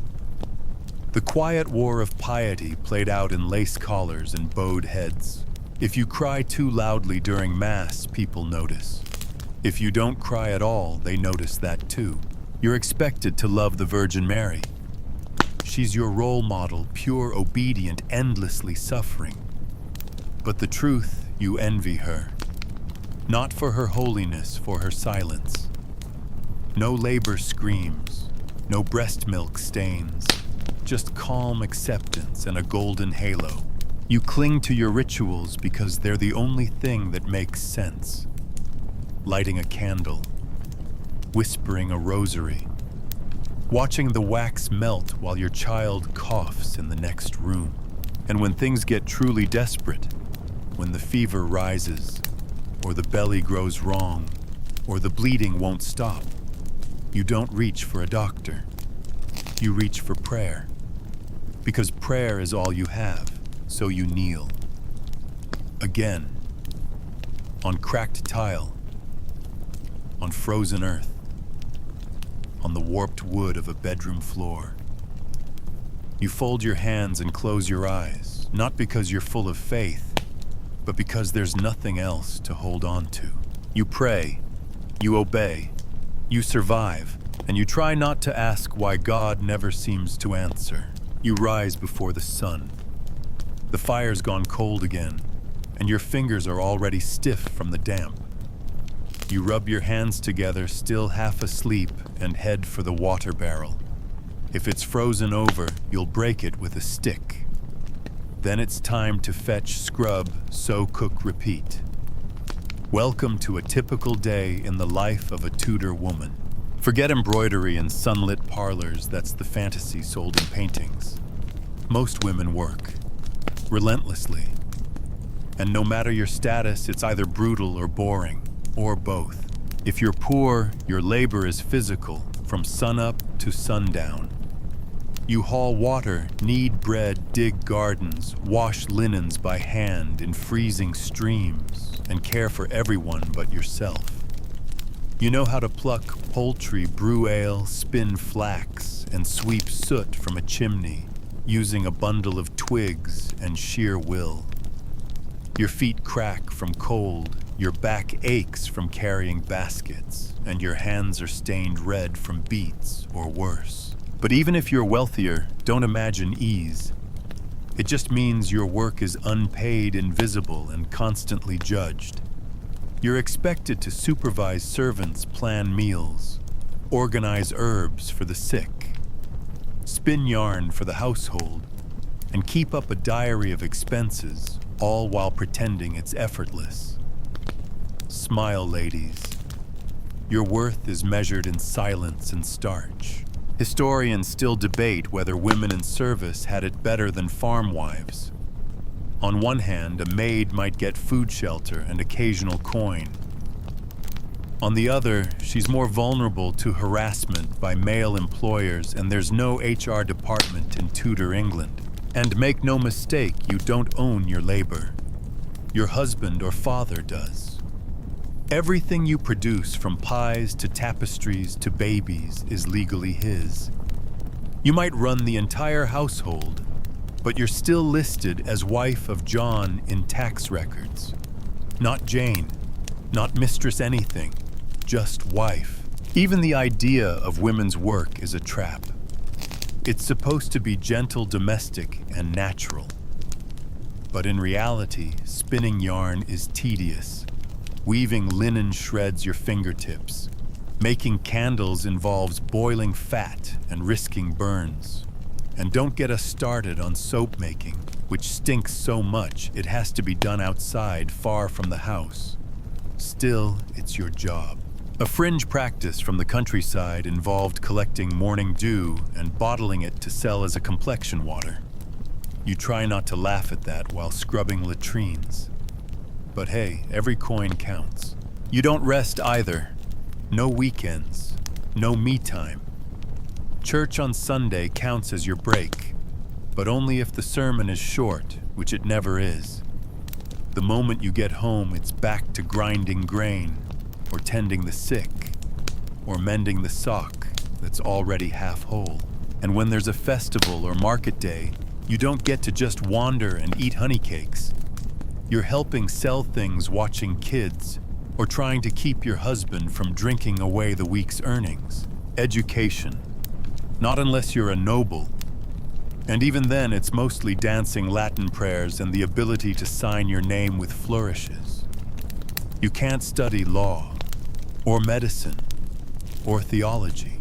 The quiet war of piety played out in lace collars and bowed heads. If you cry too loudly during Mass, people notice. If you don't cry at all, they notice that too. You're expected to love the Virgin Mary. She's your role model, pure, obedient, endlessly suffering. But the truth, you envy her. Not for her holiness, for her silence. No labor screams, no breast milk stains, just calm acceptance and a golden halo. You cling to your rituals because they're the only thing that makes sense. Lighting a candle, whispering a rosary, watching the wax melt while your child coughs in the next room. And when things get truly desperate, when the fever rises, or the belly grows wrong, or the bleeding won't stop, you don't reach for a doctor. You reach for prayer. Because prayer is all you have, so you kneel. Again, on cracked tile, on frozen earth, on the warped wood of a bedroom floor. You fold your hands and close your eyes, not because you're full of faith, but because there's nothing else to hold on to. You pray, you obey, you survive, and you try not to ask why God never seems to answer. You rise before the sun. The fire's gone cold again, and your fingers are already stiff from the damp. You rub your hands together, still half asleep, and head for the water barrel. If it's frozen over, you'll break it with a stick. Then it's time to fetch, scrub, sew, cook, repeat. Welcome to a typical day in the life of a Tudor woman. Forget embroidery in sunlit parlors, that's the fantasy sold in paintings. Most women work, relentlessly. And no matter your status, it's either brutal or boring, or both. If you're poor, your labor is physical, from sunup to sundown. You haul water, knead bread, dig gardens, wash linens by hand in freezing streams, and care for everyone but yourself. You know how to pluck poultry, brew ale, spin flax, and sweep soot from a chimney, using a bundle of twigs and sheer will. Your feet crack from cold, your back aches from carrying baskets, and your hands are stained red from beats or worse. But even if you're wealthier, don't imagine ease. It just means your work is unpaid, invisible, and constantly judged. You're expected to supervise servants, plan meals, organize herbs for the sick, spin yarn for the household, and keep up a diary of expenses, all while pretending it's effortless. Smile, ladies. Your worth is measured in silence and starch. Historians still debate whether women in service had it better than farm wives. On one hand, a maid might get food shelter and occasional coin. On the other, she's more vulnerable to harassment by male employers, and there's no HR department in Tudor England. And make no mistake, you don't own your labor. Your husband or father does. Everything you produce, from pies to tapestries to babies, is legally his. You might run the entire household, but you're still listed as wife of John in tax records. Not Jane, not mistress anything, just wife. Even the idea of women's work is a trap. It's supposed to be gentle, domestic, and natural. But in reality, spinning yarn is tedious. Weaving linen shreds your fingertips. Making candles involves boiling fat and risking burns. And don't get us started on soap making, which stinks so much it has to be done outside, far from the house. Still, it's your job. A fringe practice from the countryside involved collecting morning dew and bottling it to sell as a complexion water. You try not to laugh at that while scrubbing latrines. But hey, every coin counts. You don't rest either. No weekends, no me time. Church on Sunday counts as your break, but only if the sermon is short, which it never is. The moment you get home, it's back to grinding grain, or tending the sick, or mending the sock that's already half whole. And when there's a festival or market day, you don't get to just wander and eat honey cakes. You're helping sell things, watching kids, or trying to keep your husband from drinking away the week's earnings. Education. Not unless you're a noble. And even then, it's mostly dancing Latin prayers and the ability to sign your name with flourishes. You can't study law, or medicine, or theology.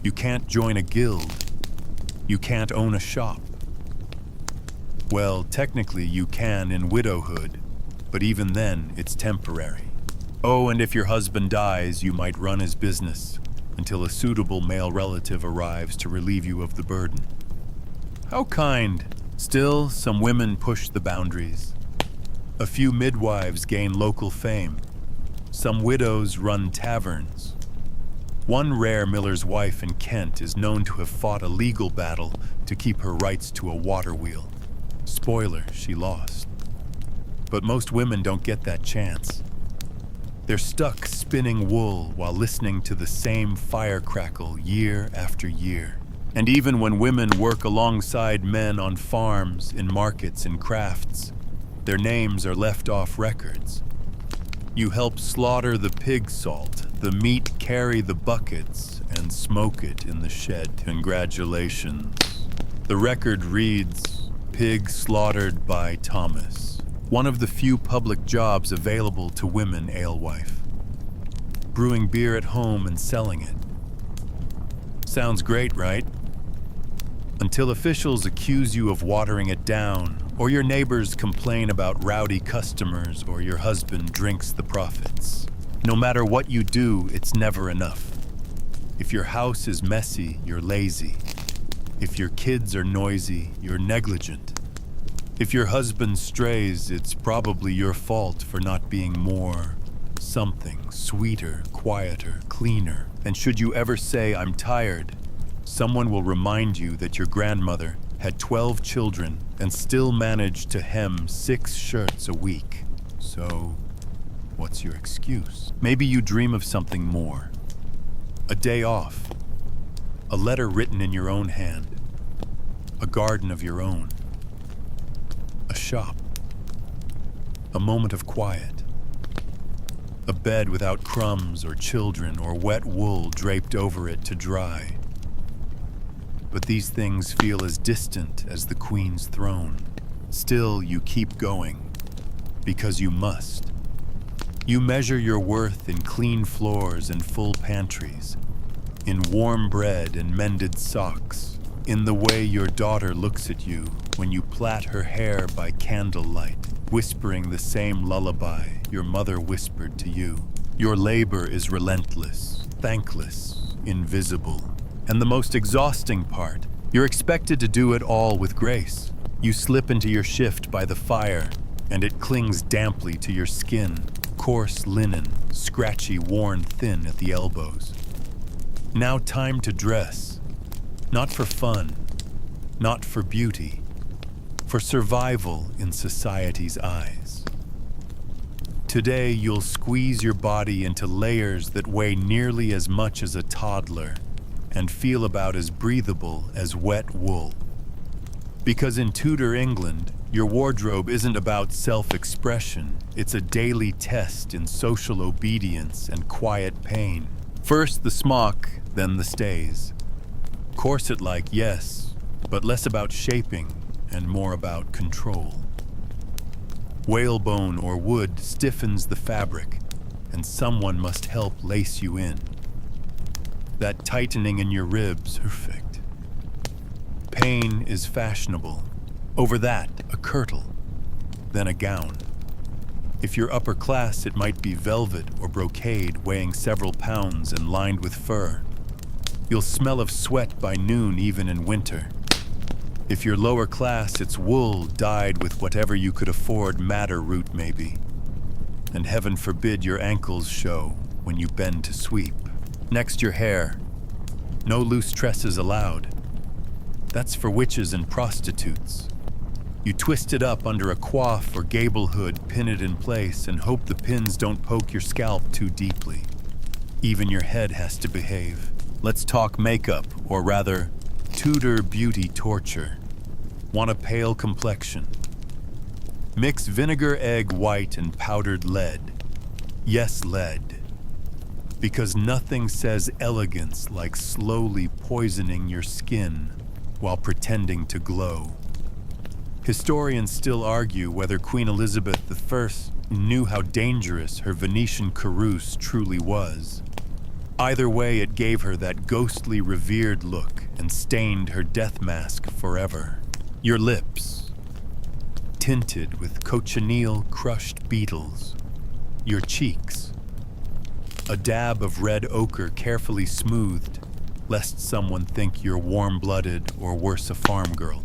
You can't join a guild. You can't own a shop. Well, technically you can in widowhood, but even then, it's temporary. Oh, and if your husband dies, you might run his business, until a suitable male relative arrives to relieve you of the burden. How kind! Still, some women push the boundaries. A few midwives gain local fame. Some widows run taverns. One rare miller's wife in Kent is known to have fought a legal battle to keep her rights to a water wheel. Spoiler, she lost. But most women don't get that chance. They're stuck spinning wool while listening to the same fire crackle year after year. And even when women work alongside men on farms, in markets, and crafts, their names are left off records. You help slaughter the pig salt, the meat carry the buckets, and smoke it in the shed. Congratulations. The record reads, Pig slaughtered by Thomas. One of the few public jobs available to women alewife. Brewing beer at home and selling it. Sounds great, right? Until officials accuse you of watering it down, or your neighbors complain about rowdy customers, or your husband drinks the profits. No matter what you do, it's never enough. If your house is messy, you're lazy. If your kids are noisy, you're negligent. If your husband strays, it's probably your fault for not being more something, sweeter, quieter, cleaner. And should you ever say, I'm tired, someone will remind you that your grandmother had 12 children and still managed to hem 6 shirts a week. So, what's your excuse? Maybe you dream of something more. A day off. A letter written in your own hand. A garden of your own. A shop. A moment of quiet. A bed without crumbs or children or wet wool draped over it to dry. But these things feel as distant as the Queen's throne. Still, you keep going, because you must. You measure your worth in clean floors and full pantries, in warm bread and mended socks, in the way your daughter looks at you when you plait her hair by candlelight, whispering the same lullaby your mother whispered to you. Your labor is relentless, thankless, invisible. And the most exhausting part, you're expected to do it all with grace. You slip into your shift by the fire, and it clings damply to your skin, coarse linen, scratchy, worn thin at the elbows. Now time to dress, not for fun, not for beauty, for survival in society's eyes. Today, you'll squeeze your body into layers that weigh nearly as much as a toddler, and feel about as breathable as wet wool. Because in Tudor England, your wardrobe isn't about self-expression, it's a daily test in social obedience and quiet pain. First the smock, then the stays. Corset-like, yes, but less about shaping and more about control. Whalebone or wood stiffens the fabric, and someone must help lace you in. That tightening in your ribs, perfect. Pain is fashionable. Over that, a kirtle, then a gown. If you're upper class, it might be velvet or brocade weighing several pounds and lined with fur. You'll smell of sweat by noon even in winter. If you're lower class, it's wool dyed with whatever you could afford madder root maybe. And heaven forbid your ankles show when you bend to sweep. Next, your hair. No loose tresses allowed. That's for witches and prostitutes. You twist it up under a coif or gable hood, pin it in place, and hope the pins don't poke your scalp too deeply. Even your head has to behave. Let's talk makeup, or rather, Tudor beauty torture. Want a pale complexion? Mix vinegar, egg white, and powdered lead. Yes, lead. Because nothing says elegance like slowly poisoning your skin while pretending to glow. Historians still argue whether Queen Elizabeth I knew how dangerous her Venetian carouse truly was. Either way, it gave her that ghostly revered look and stained her death mask forever. Your lips, tinted with cochineal crushed beetles. Your cheeks, a dab of red ochre carefully smoothed, lest someone think you're warm-blooded or worse, a farm girl.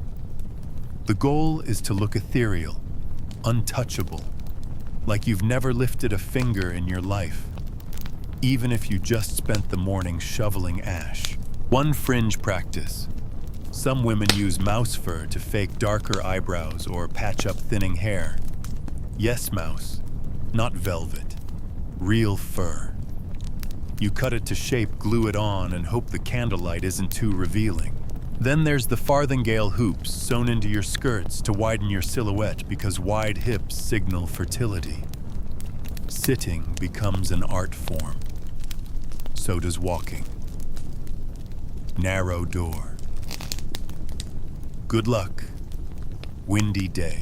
The goal is to look ethereal, untouchable, like you've never lifted a finger in your life, even if you just spent the morning shoveling ash. One fringe practice. Some women use mouse fur to fake darker eyebrows or patch up thinning hair. Yes, mouse, not velvet. Real fur. You cut it to shape, glue it on, and hope the candlelight isn't too revealing. Then there's the farthingale hoops sewn into your skirts to widen your silhouette because wide hips signal fertility. Sitting becomes an art form. So does walking. Narrow door. Good luck. Windy day.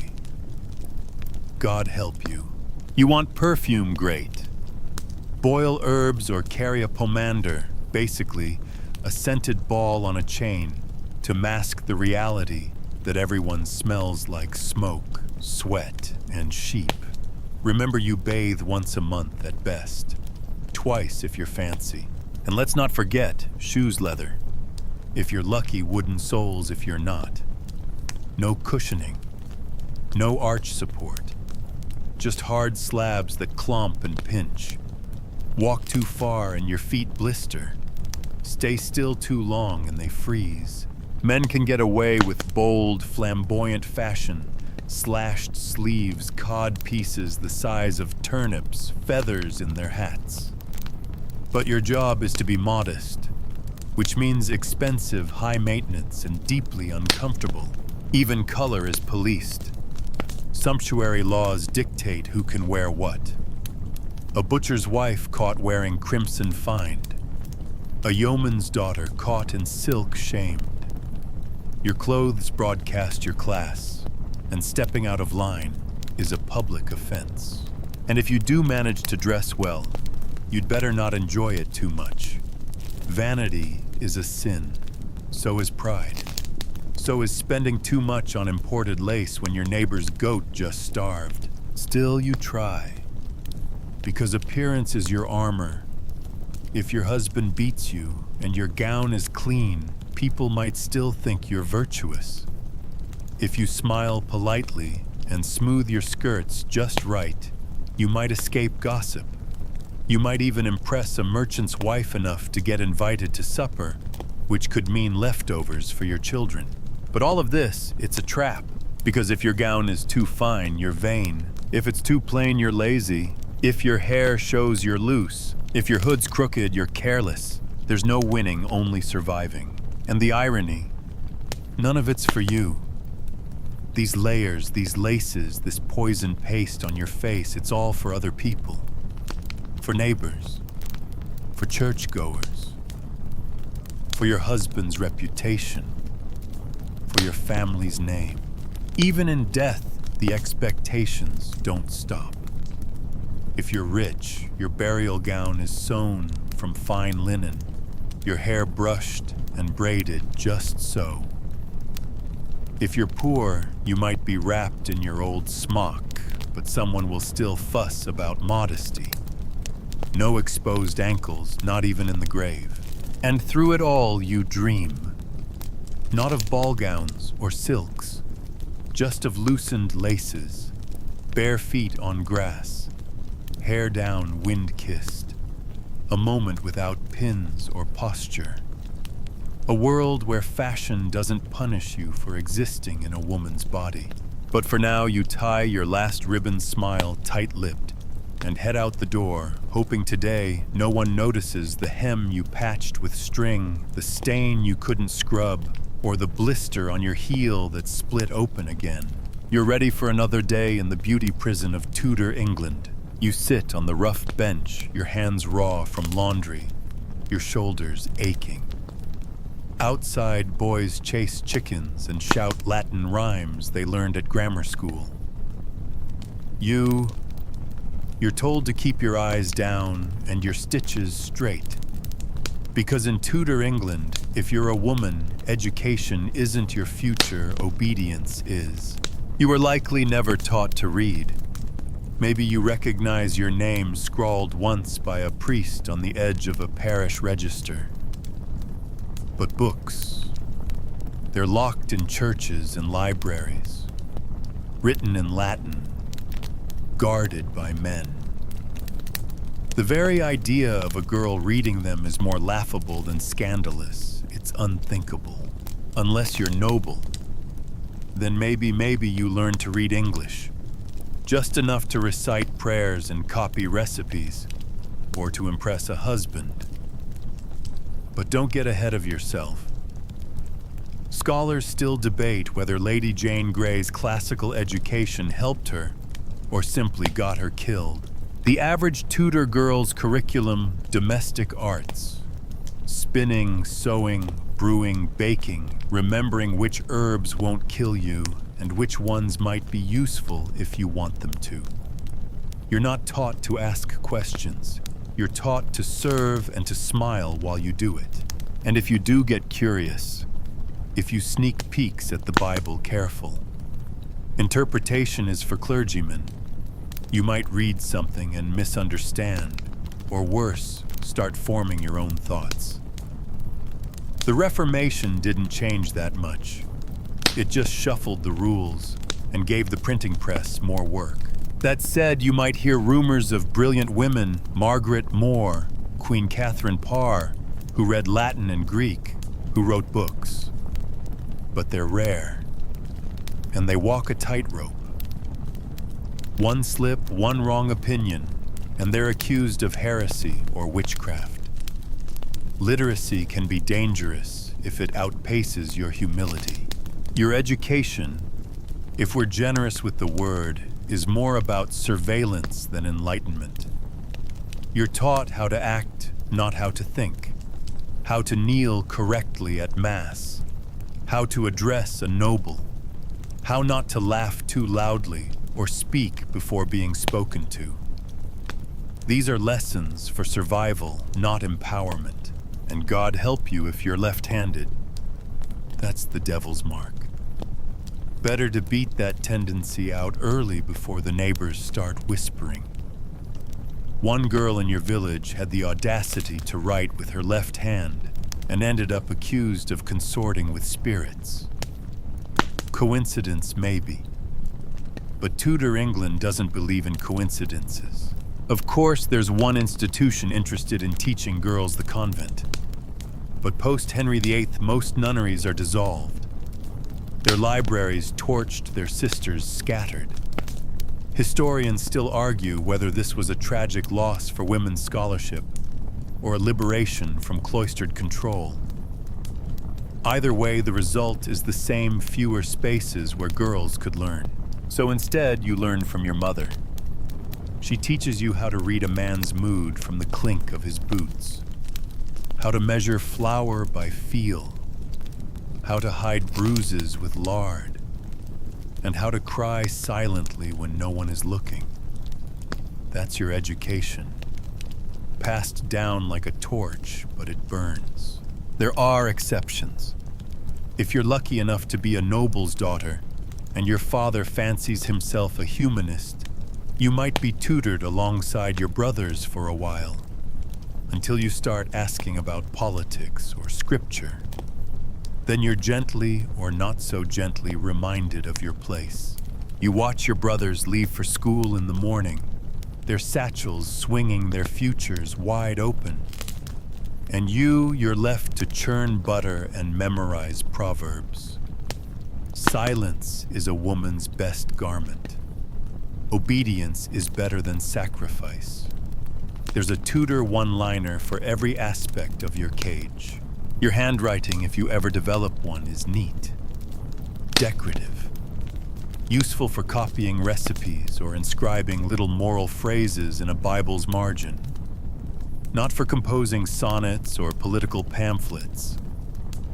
God help you. You want perfume? Great. Boil herbs or carry a pomander, basically a scented ball on a chain, to mask the reality that everyone smells like smoke, sweat, and sheep. Remember, you bathe once a month at best, twice if you're fancy. And let's not forget shoes leather. If you're lucky, wooden soles if you're not. No cushioning, no arch support, just hard slabs that clomp and pinch. Walk too far and your feet blister. Stay still too long and they freeze. Men can get away with bold, flamboyant fashion, slashed sleeves, cod pieces the size of turnips, feathers in their hats. But your job is to be modest, which means expensive, high maintenance, and deeply uncomfortable. Even color is policed. Sumptuary laws dictate who can wear what. A butcher's wife caught wearing crimson fined. A yeoman's daughter caught in silk shamed. Your clothes broadcast your class, and stepping out of line is a public offense. And if you do manage to dress well, you'd better not enjoy it too much. Vanity is a sin. So is pride. So is spending too much on imported lace when your neighbor's goat just starved. Still, you try. Because appearance is your armor. If your husband beats you and your gown is clean, people might still think you're virtuous. If you smile politely and smooth your skirts just right, you might escape gossip. You might even impress a merchant's wife enough to get invited to supper, which could mean leftovers for your children. But all of this, it's a trap. Because if your gown is too fine, you're vain. If it's too plain, you're lazy. If your hair shows, you're loose. If your hood's crooked, you're careless. There's no winning, only surviving. And the irony, none of it's for you. These layers, these laces, this poison paste on your face, it's all for other people. For neighbors. For churchgoers. For your husband's reputation. For your family's name. Even in death, the expectations don't stop. If you're rich, your burial gown is sewn from fine linen, your hair brushed and braided just so. If you're poor, you might be wrapped in your old smock, but someone will still fuss about modesty. No exposed ankles, not even in the grave. And through it all, you dream. Not of ball gowns or silks, just of loosened laces, bare feet on grass, hair down, wind-kissed. A moment without pins or posture. A world where fashion doesn't punish you for existing in a woman's body. But for now, you tie your last ribbon smile tight-lipped and head out the door, hoping today no one notices the hem you patched with string, the stain you couldn't scrub, or the blister on your heel that split open again. You're ready for another day in the beauty prison of Tudor England. You sit on the rough bench, your hands raw from laundry, your shoulders aching. Outside, boys chase chickens and shout Latin rhymes they learned at grammar school. You're told to keep your eyes down and your stitches straight. Because in Tudor England, if you're a woman, education isn't your future, obedience is. You were likely never taught to read. Maybe you recognize your name scrawled once by a priest on the edge of a parish register. But books, they're locked in churches and libraries, written in Latin, guarded by men. The very idea of a girl reading them is more laughable than scandalous. It's unthinkable. Unless you're noble, then maybe you learn to read English, just enough to recite prayers and copy recipes, or to impress a husband. But don't get ahead of yourself. Scholars still debate whether Lady Jane Grey's classical education helped her or simply got her killed. The average Tudor girl's curriculum, domestic arts. Spinning, sewing, brewing, baking, remembering which herbs won't kill you and which ones might be useful if you want them to. You're not taught to ask questions. You're taught to serve and to smile while you do it. And if you do get curious, if you sneak peeks at the Bible careful. Interpretation is for clergymen. You might read something and misunderstand, or worse, start forming your own thoughts. The Reformation didn't change that much. It just shuffled the rules and gave the printing press more work. That said, you might hear rumors of brilliant women, Margaret More, Queen Catherine Parr, who read Latin and Greek, who wrote books. But they're rare, and they walk a tightrope. One slip, one wrong opinion, and they're accused of heresy or witchcraft. Literacy can be dangerous if it outpaces your humility. Your education, if we're generous with the word, is more about surveillance than enlightenment. You're taught how to act, not how to think, how to kneel correctly at Mass, how to address a noble, how not to laugh too loudly or speak before being spoken to. These are lessons for survival, not empowerment. And God help you if you're left-handed. That's the devil's mark. Better to beat that tendency out early before the neighbors start whispering. One girl in your village had the audacity to write with her left hand and ended up accused of consorting with spirits. Coincidence, maybe. But Tudor England doesn't believe in coincidences. Of course, there's one institution interested in teaching girls the convent. But post-Henry VIII, most nunneries are dissolved. Their libraries torched, their sisters scattered. Historians still argue whether this was a tragic loss for women's scholarship or a liberation from cloistered control. Either way, the result is the same fewer spaces where girls could learn. So instead, you learn from your mother. She teaches you how to read a man's mood from the clink of his boots, how to measure flour by feel, how to hide bruises with lard, and how to cry silently when no one is looking. That's your education. Passed down like a torch, but it burns. There are exceptions. If you're lucky enough to be a noble's daughter, and your father fancies himself a humanist, you might be tutored alongside your brothers for a while, until you start asking about politics or scripture. Then you're gently or not so gently reminded of your place. You watch your brothers leave for school in the morning, their satchels swinging their futures wide open. And you're left to churn butter and memorize proverbs. Silence is a woman's best garment. Obedience is better than sacrifice. There's a Tudor one-liner for every aspect of your cage. Your handwriting, if you ever develop one, is neat, decorative, useful for copying recipes or inscribing little moral phrases in a Bible's margin. Not for composing sonnets or political pamphlets.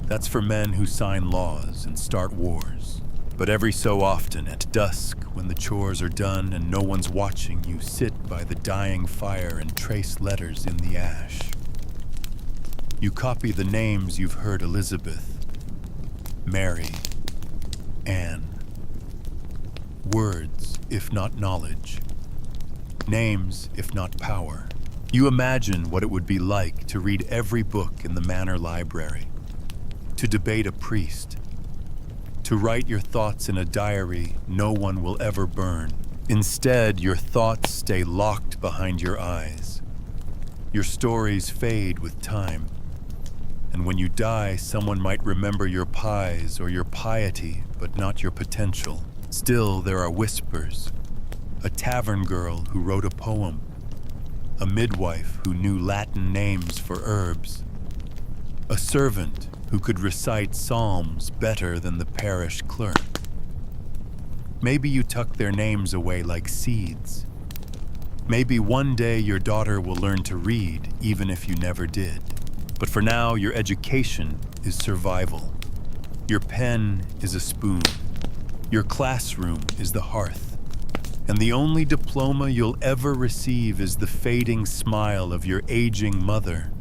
That's for men who sign laws and start wars. But every so often, at dusk, when the chores are done and no one's watching, you sit by the dying fire and trace letters in the ash. You copy the names you've heard: Elizabeth, Mary, Anne. Words, if not knowledge, names, if not power. You imagine what it would be like to read every book in the manor library, to debate a priest, to write your thoughts in a diary no one will ever burn. Instead, your thoughts stay locked behind your eyes. Your stories fade with time. And when you die, someone might remember your pies or your piety, but not your potential. Still, there are whispers. A tavern girl who wrote a poem. A midwife who knew Latin names for herbs. A servant who could recite psalms better than the parish clerk. Maybe you tuck their names away like seeds. Maybe one day your daughter will learn to read, even if you never did. But for now, your education is survival. Your pen is a spoon. Your classroom is the hearth. And the only diploma you'll ever receive is the fading smile of your aging mother,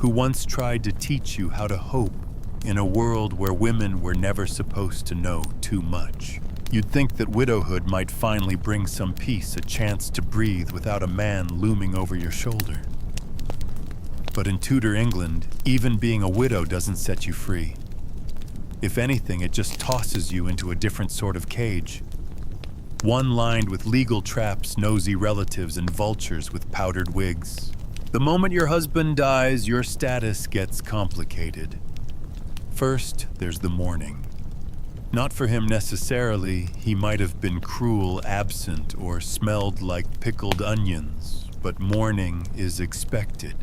who once tried to teach you how to hope in a world where women were never supposed to know too much. You'd think that widowhood might finally bring some peace, a chance to breathe without a man looming over your shoulder. But in Tudor England, even being a widow doesn't set you free. If anything, it just tosses you into a different sort of cage. One lined with legal traps, nosy relatives, and vultures with powdered wigs. The moment your husband dies, your status gets complicated. First, there's the mourning. Not for him necessarily, he might have been cruel, absent, or smelled like pickled onions, but mourning is expected.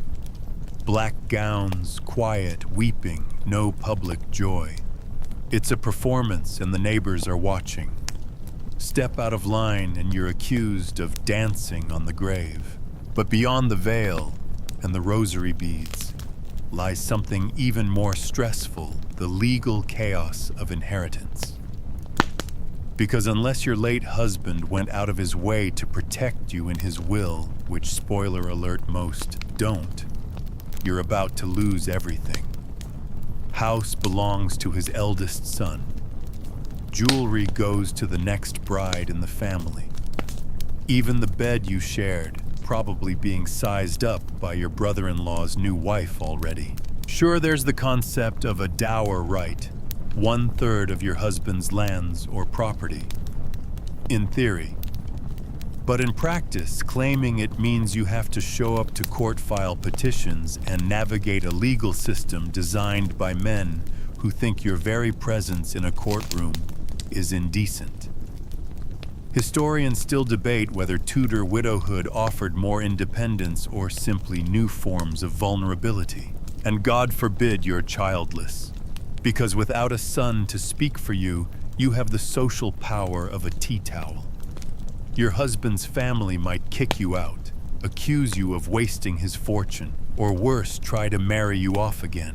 Black gowns, quiet, weeping, no public joy. It's a performance and the neighbors are watching. Step out of line and you're accused of dancing on the grave. But beyond the veil and the rosary beads lies something even more stressful, the legal chaos of inheritance. Because unless your late husband went out of his way to protect you in his will, which, spoiler alert, most don't, you're about to lose everything. House belongs to his eldest son. Jewelry goes to the next bride in the family. Even the bed you shared, probably being sized up by your brother-in-law's new wife already. Sure, there's the concept of a dower right, 1/3 of your husband's lands or property. In theory. But in practice, claiming it means you have to show up to court file petitions and navigate a legal system designed by men who think your very presence in a courtroom is indecent. Historians still debate whether Tudor widowhood offered more independence or simply new forms of vulnerability. And God forbid you're childless, because without a son to speak for you, you have the social power of a tea towel. Your husband's family might kick you out, accuse you of wasting his fortune, or worse, try to marry you off again.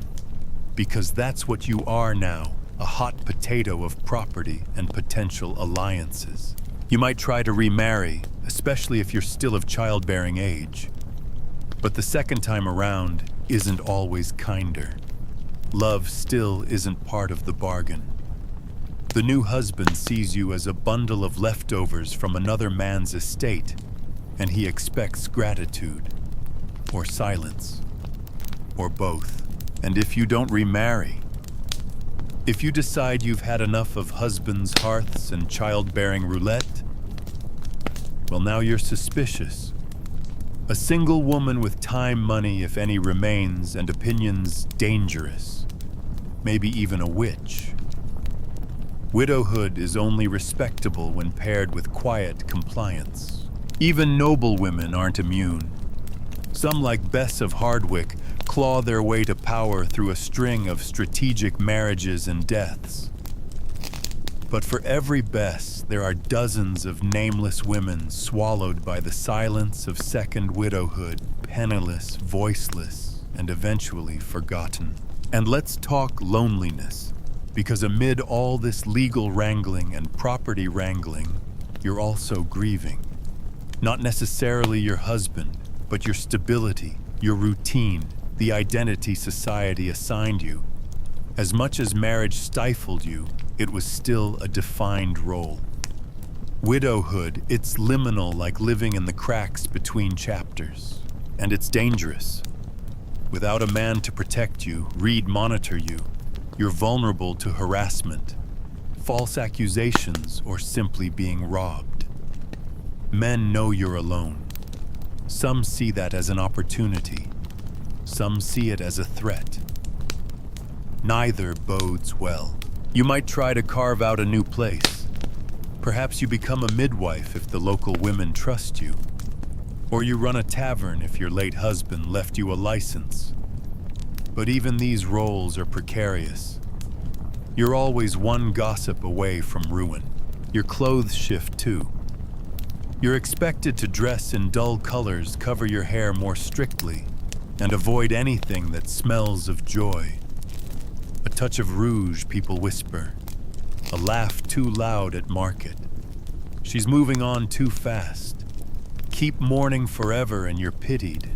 Because that's what you are now, a hot potato of property and potential alliances. You might try to remarry, especially if you're still of childbearing age. But the second time around isn't always kinder. Love still isn't part of the bargain. The new husband sees you as a bundle of leftovers from another man's estate, and he expects gratitude, or silence, or both. And if you don't remarry, if you decide you've had enough of husbands' hearths and childbearing roulette, well, now you're suspicious. A single woman with time, money, if any remains, and opinions dangerous. Maybe even a witch. Widowhood is only respectable when paired with quiet compliance. Even noble women aren't immune. Some, like Bess of Hardwick, claw their way to power through a string of strategic marriages and deaths. But for every Bess, there are dozens of nameless women swallowed by the silence of second widowhood, penniless, voiceless, and eventually forgotten. And let's talk loneliness, because amid all this legal wrangling and property wrangling, you're also grieving. Not necessarily your husband, but your stability, your routine, the identity society assigned you. As much as marriage stifled you, it was still a defined role. Widowhood, it's liminal like living in the cracks between chapters. And it's dangerous. Without a man to protect you, monitor you, you're vulnerable to harassment, false accusations, or simply being robbed. Men know you're alone. Some see that as an opportunity. Some see it as a threat. Neither bodes well. You might try to carve out a new place. Perhaps you become a midwife if the local women trust you. Or you run a tavern if your late husband left you a license. But even these roles are precarious. You're always one gossip away from ruin. Your clothes shift too. You're expected to dress in dull colors, cover your hair more strictly, and avoid anything that smells of joy. A touch of rouge, people whisper. A laugh too loud at market. She's moving on too fast. Keep mourning forever and you're pitied.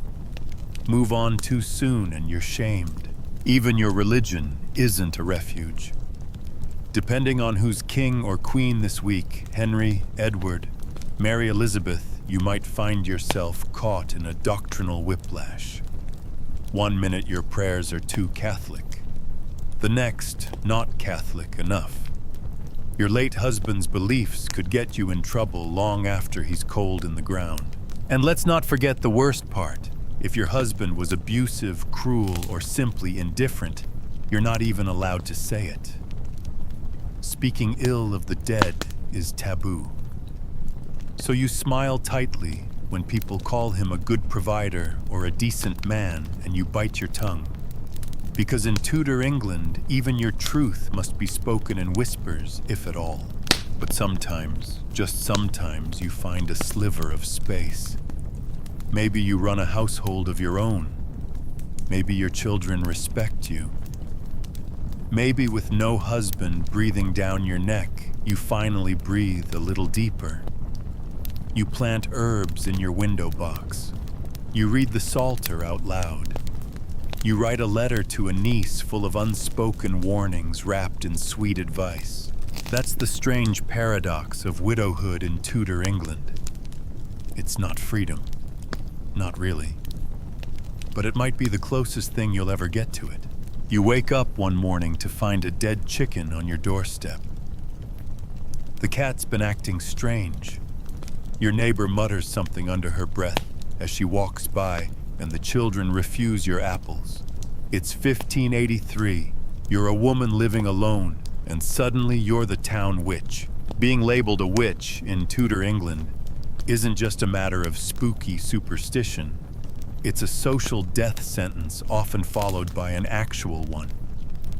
Move on too soon and you're shamed. Even your religion isn't a refuge. Depending on who's king or queen this week, Henry, Edward, Mary Elizabeth, you might find yourself caught in a doctrinal whiplash. One minute your prayers are too Catholic. The next, not Catholic enough. Your late husband's beliefs could get you in trouble long after he's cold in the ground. And let's not forget the worst part. If your husband was abusive, cruel, or simply indifferent, you're not even allowed to say it. Speaking ill of the dead is taboo. So you smile tightly when people call him a good provider or a decent man, and you bite your tongue. Because in Tudor England, even your truth must be spoken in whispers, if at all. But sometimes, just sometimes, you find a sliver of space. Maybe you run a household of your own. Maybe your children respect you. Maybe with no husband breathing down your neck, you finally breathe a little deeper. You plant herbs in your window box. You read the Psalter out loud. You write a letter to a niece full of unspoken warnings wrapped in sweet advice. That's the strange paradox of widowhood in Tudor England. It's not freedom. Not really. But it might be the closest thing you'll ever get to it. You wake up one morning to find a dead chicken on your doorstep. The cat's been acting strange. Your neighbor mutters something under her breath as she walks by, and the children refuse your apples. It's 1583. You're a woman living alone, and suddenly you're the town witch. Being labeled a witch in Tudor England isn't just a matter of spooky superstition. It's a social death sentence, often followed by an actual one.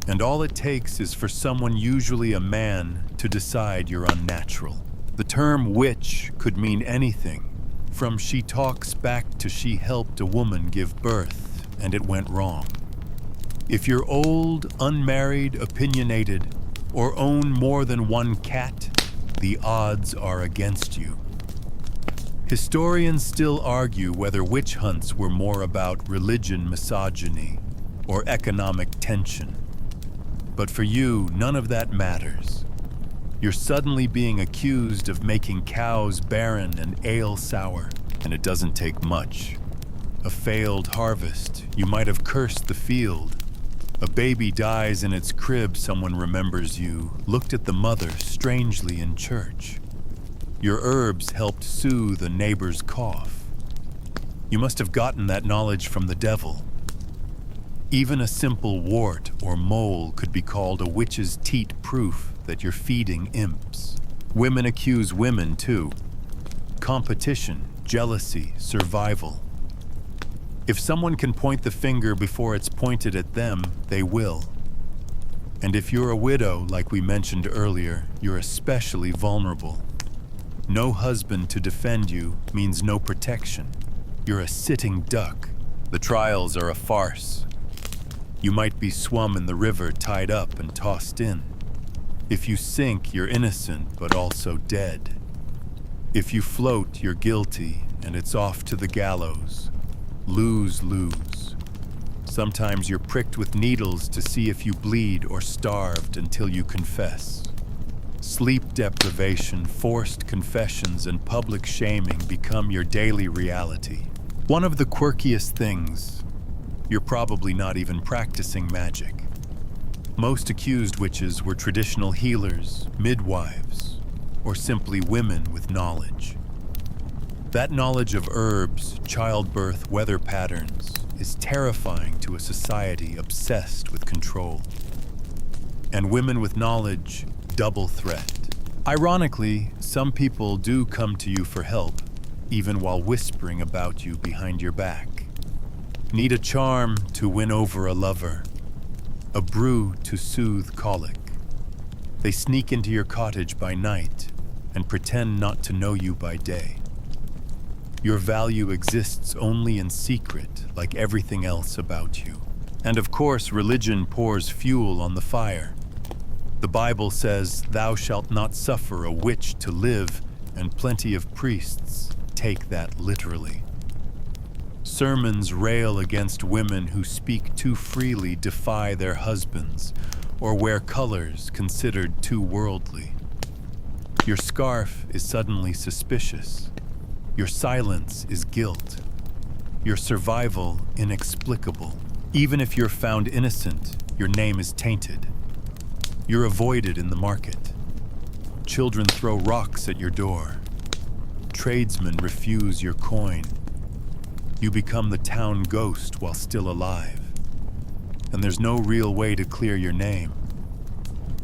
And all it takes is for someone, usually a man, to decide you're unnatural. The term witch could mean anything. From she talks back to she helped a woman give birth, and it went wrong. If you're old, unmarried, opinionated, or own more than one cat, the odds are against you. Historians still argue whether witch hunts were more about religion, misogyny, or economic tension. But for you, none of that matters. You're suddenly being accused of making cows barren and ale sour, and it doesn't take much. A failed harvest, you might have cursed the field. A baby dies in its crib, someone remembers you, looked at the mother strangely in church. Your herbs helped soothe a neighbor's cough. You must have gotten that knowledge from the devil. Even a simple wart or mole could be called a witch's teat proof that you're feeding imps. Women accuse women too. Competition, jealousy, survival. If someone can point the finger before it's pointed at them, they will. And if you're a widow, like we mentioned earlier, you're especially vulnerable. No husband to defend you means no protection. You're a sitting duck. The trials are a farce. You might be swum in the river, tied up and tossed in. If you sink, you're innocent, but also dead. If you float, you're guilty, and it's off to the gallows. Lose-lose. Sometimes you're pricked with needles to see if you bleed, or starved until you confess. Sleep deprivation, forced confessions, and public shaming become your daily reality. One of the quirkiest things, you're probably not even practicing magic. Most accused witches were traditional healers, midwives, or simply women with knowledge. That knowledge of herbs, childbirth, weather patterns is terrifying to a society obsessed with control. And women with knowledge, double threat. Ironically, some people do come to you for help, even while whispering about you behind your back. Need a charm to win over a lover, a brew to soothe colic. They sneak into your cottage by night and pretend not to know you by day. Your value exists only in secret, like everything else about you. And of course, religion pours fuel on the fire. The Bible says, "Thou shalt not suffer a witch to live," and plenty of priests take that literally. Sermons rail against women who speak too freely, defy their husbands, or wear colors considered too worldly. Your scarf is suddenly suspicious. Your silence is guilt. Your survival inexplicable. Even if you're found innocent, your name is tainted. You're avoided in the market. Children throw rocks at your door. Tradesmen refuse your coin. You become the town ghost while still alive. And there's no real way to clear your name.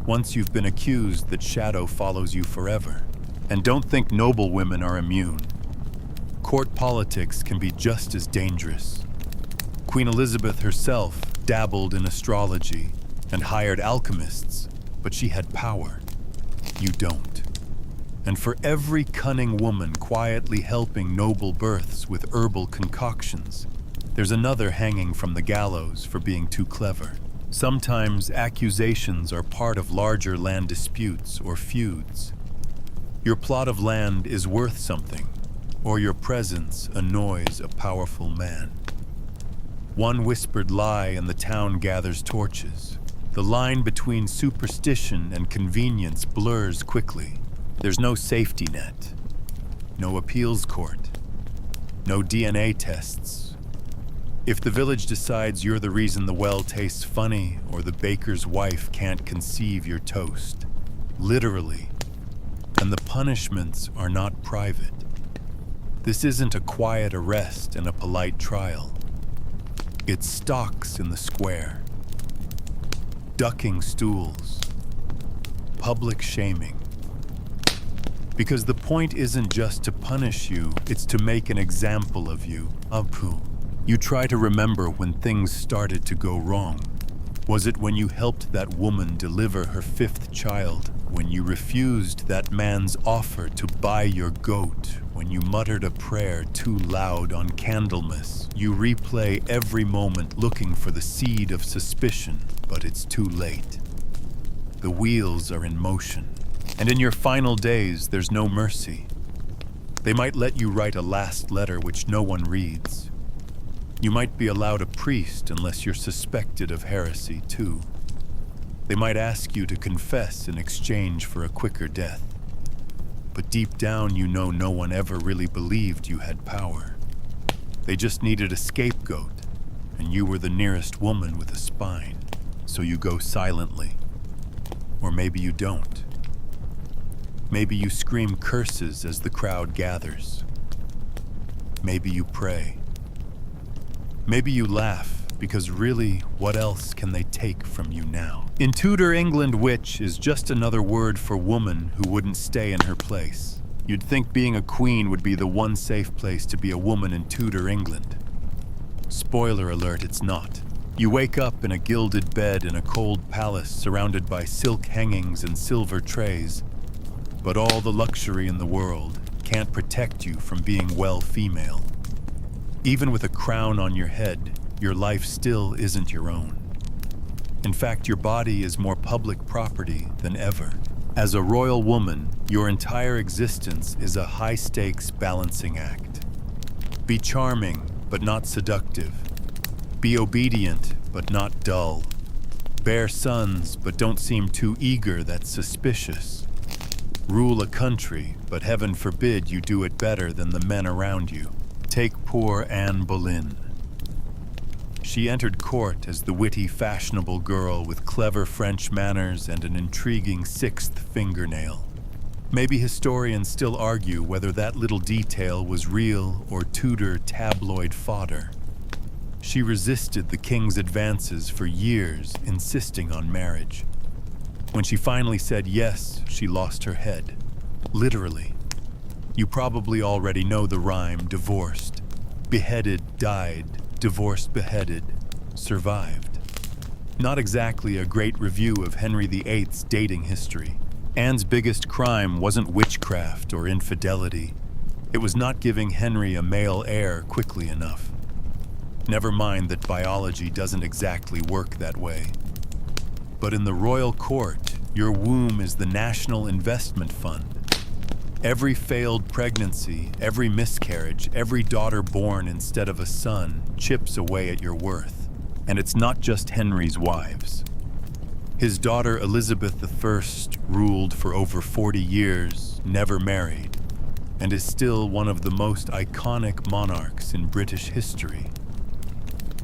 Once you've been accused, that shadow follows you forever. And don't think noble women are immune. Court politics can be just as dangerous. Queen Elizabeth herself dabbled in astrology and hired alchemists, but she had power. You don't. And for every cunning woman quietly helping noble births with herbal concoctions, there's another hanging from the gallows for being too clever. Sometimes accusations are part of larger land disputes or feuds. Your plot of land is worth something, or your presence annoys a powerful man. One whispered lie and the town gathers torches. The line between superstition and convenience blurs quickly. There's no safety net, no appeals court, no DNA tests. If the village decides you're the reason the well tastes funny or the baker's wife can't conceive your toast, literally, and the punishments are not private. This isn't a quiet arrest and a polite trial. It stalks in the square. Ducking stools. Public shaming. Because the point isn't just to punish you, it's to make an example of you. You try to remember when things started to go wrong. Was it when you helped that woman deliver her 5th child? When you refused that man's offer to buy your goat? When you muttered a prayer too loud on Candlemas? You replay every moment looking for the seed of suspicion, but it's too late. The wheels are in motion. And in your final days, there's no mercy. They might let you write a last letter which no one reads. You might be allowed a priest unless you're suspected of heresy, too. They might ask you to confess in exchange for a quicker death. But deep down, you know no one ever really believed you had power. They just needed a scapegoat, and you were the nearest woman with a spine. So you go silently. Or maybe you don't. Maybe you scream curses as the crowd gathers. Maybe you pray. Maybe you laugh, because really, what else can they take from you now? In Tudor England, witch is just another word for woman who wouldn't stay in her place. You'd think being a queen would be the one safe place to be a woman in Tudor England. Spoiler alert, it's not. You wake up in a gilded bed in a cold palace surrounded by silk hangings and silver trays. But all the luxury in the world can't protect you from being well female. Even with a crown on your head, your life still isn't your own. In fact, your body is more public property than ever. As a royal woman, your entire existence is a high-stakes balancing act. Be charming, but not seductive. Be obedient, but not dull. Bear sons, but don't seem too eager, that's suspicious. Rule a country, but heaven forbid you do it better than the men around you. Take poor Anne Boleyn. She entered court as the witty, fashionable girl with clever French manners and an intriguing sixth fingernail. Maybe historians still argue whether that little detail was real or Tudor tabloid fodder. She resisted the king's advances for years, insisting on marriage. When she finally said yes, she lost her head. Literally. You probably already know the rhyme: divorced, beheaded, died, divorced, beheaded, survived. Not exactly a great review of Henry VIII's dating history. Anne's biggest crime wasn't witchcraft or infidelity. It was not giving Henry a male heir quickly enough. Never mind that biology doesn't exactly work that way. But in the royal court, your womb is the national investment fund. Every failed pregnancy, every miscarriage, every daughter born instead of a son chips away at your worth. And it's not just Henry's wives. His daughter Elizabeth I ruled for over 40 years, never married, and is still one of the most iconic monarchs in British history.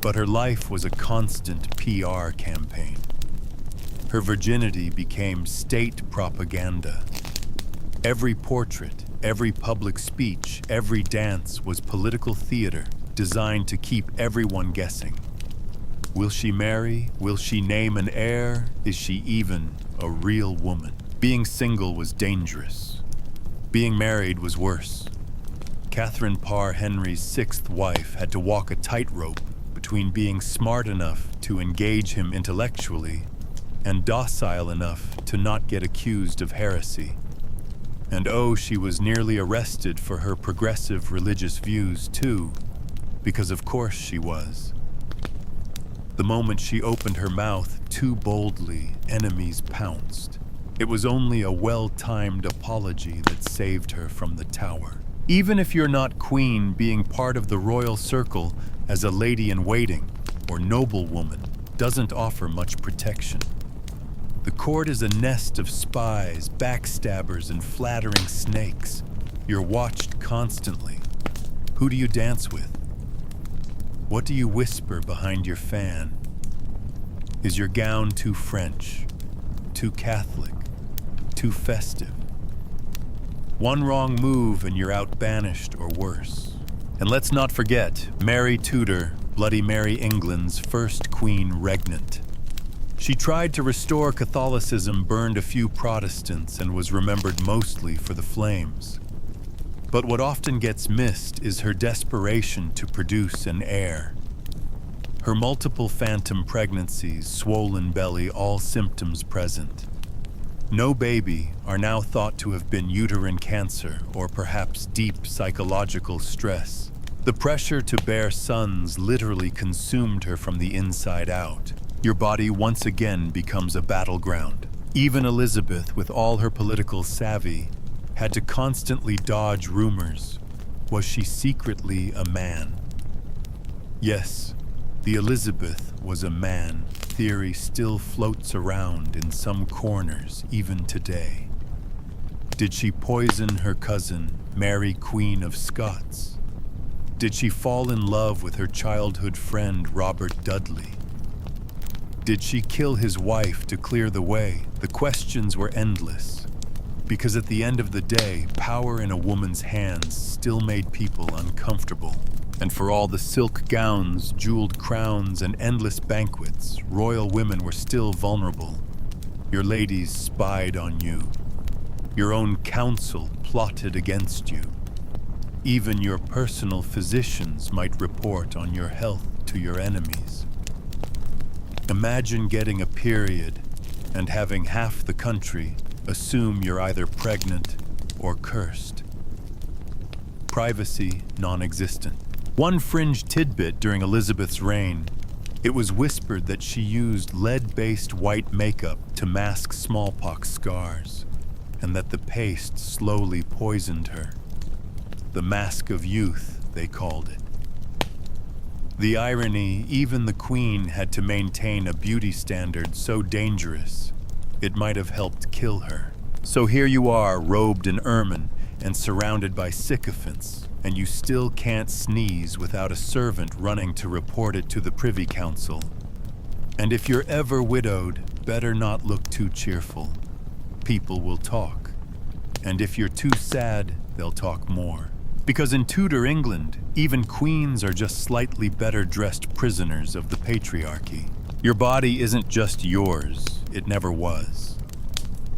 But her life was a constant PR campaign. Her virginity became state propaganda. Every portrait, every public speech, every dance was political theater designed to keep everyone guessing. Will she marry? Will she name an heir? Is she even a real woman? Being single was dangerous. Being married was worse. Catherine Parr, Henry's sixth wife, had to walk a tightrope between being smart enough to engage him intellectually and docile enough to not get accused of heresy. And oh, she was nearly arrested for her progressive religious views too, because of course she was. The moment she opened her mouth too boldly, enemies pounced. It was only a well-timed apology that saved her from the tower. Even if you're not queen, being part of the royal circle as a lady-in-waiting or noblewoman doesn't offer much protection. The court is a nest of spies, backstabbers, and flattering snakes. You're watched constantly. Who do you dance with? What do you whisper behind your fan? Is your gown too French, too Catholic, too festive? One wrong move and you're out banished or worse. And let's not forget Mary Tudor, Bloody Mary England's first queen regnant. She tried to restore Catholicism, burned a few Protestants, and was remembered mostly for the flames. But what often gets missed is her desperation to produce an heir. Her multiple phantom pregnancies, swollen belly, all symptoms present. No baby are now thought to have been uterine cancer or perhaps deep psychological stress. The pressure to bear sons literally consumed her from the inside out. Your body once again becomes a battleground. Even Elizabeth, with all her political savvy, had to constantly dodge rumors. Was she secretly a man? Yes, the Elizabeth was a man. Theory still floats around in some corners even today. Did she poison her cousin, Mary, Queen of Scots? Did she fall in love with her childhood friend, Robert Dudley? Did she kill his wife to clear the way? The questions were endless. Because at the end of the day, power in a woman's hands still made people uncomfortable. And for all the silk gowns, jeweled crowns, and endless banquets, royal women were still vulnerable. Your ladies spied on you. Your own council plotted against you. Even your personal physicians might report on your health to your enemies. Imagine getting a period and having half the country assume you're either pregnant or cursed. Privacy non-existent. One fringe tidbit during Elizabeth's reign, it was whispered that she used lead-based white makeup to mask smallpox scars, and that the paste slowly poisoned her. The mask of youth, they called it. The irony, even the Queen had to maintain a beauty standard so dangerous, it might have helped kill her. So here you are, robed in ermine and surrounded by sycophants, and you still can't sneeze without a servant running to report it to the Privy Council. And if you're ever widowed, better not look too cheerful. People will talk. And if you're too sad, they'll talk more. Because in Tudor England, even queens are just slightly better dressed prisoners of the patriarchy. Your body isn't just yours, it never was.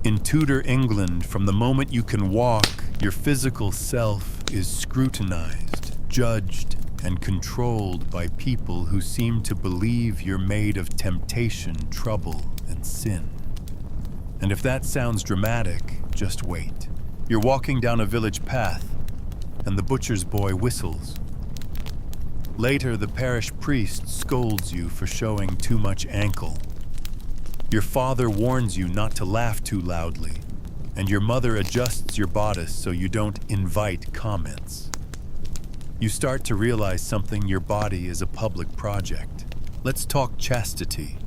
In Tudor England, from the moment you can walk, your physical self is scrutinized, judged, and controlled by people who seem to believe you're made of temptation, trouble, and sin. And if that sounds dramatic, just wait. You're walking down a village path, and the butcher's boy whistles. Later, the parish priest scolds you for showing too much ankle. Your father warns you not to laugh too loudly, and your mother adjusts your bodice so you don't invite comments. You start to realize something: your body is a public project. Let's talk chastity.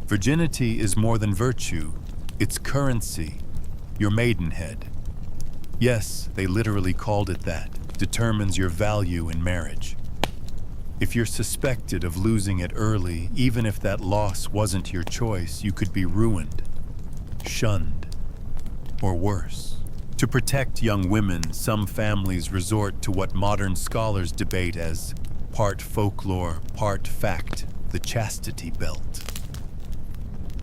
Virginity is more than virtue, it's currency, your maidenhead. Yes, they literally called it that. Determines your value in marriage. If you're suspected of losing it early, even if that loss wasn't your choice, you could be ruined, shunned, or worse. To protect young women, some families resort to what modern scholars debate as part folklore, part fact, the chastity belt.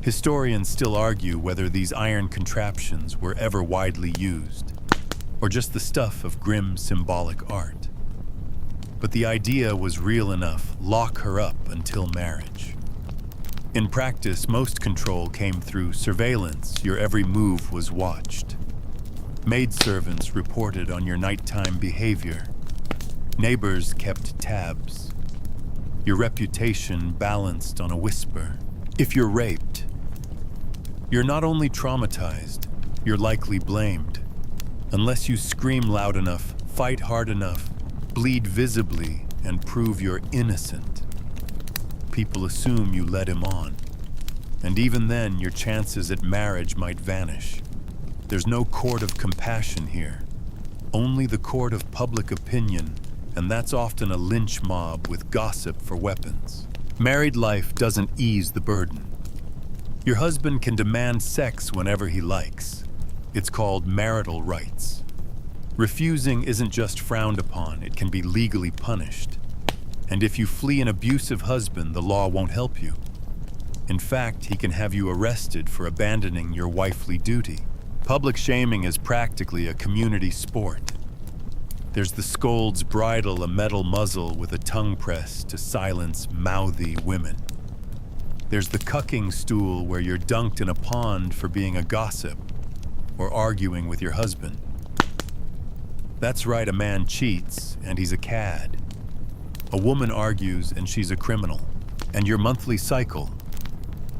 Historians still argue whether these iron contraptions were ever widely used, or just the stuff of grim symbolic art. But the idea was real enough: lock her up until marriage. In practice, most control came through surveillance. Your every move was watched. Maidservants reported on your nighttime behavior. Neighbors kept tabs. Your reputation balanced on a whisper. If you're raped, you're not only traumatized, you're likely blamed. Unless you scream loud enough, fight hard enough, bleed visibly, and prove you're innocent, people assume you led him on. And even then, your chances at marriage might vanish. There's no court of compassion here, only the court of public opinion, and that's often a lynch mob with gossip for weapons. Married life doesn't ease the burden. Your husband can demand sex whenever he likes. It's called marital rights. Refusing isn't just frowned upon, it can be legally punished. And if you flee an abusive husband, the law won't help you. In fact, he can have you arrested for abandoning your wifely duty. Public shaming is practically a community sport. There's the scold's bridle, a metal muzzle with a tongue press to silence mouthy women. There's the cucking stool, where you're dunked in a pond for being a gossip or arguing with your husband. That's right, a man cheats, and he's a cad. A woman argues, and she's a criminal. And your monthly cycle.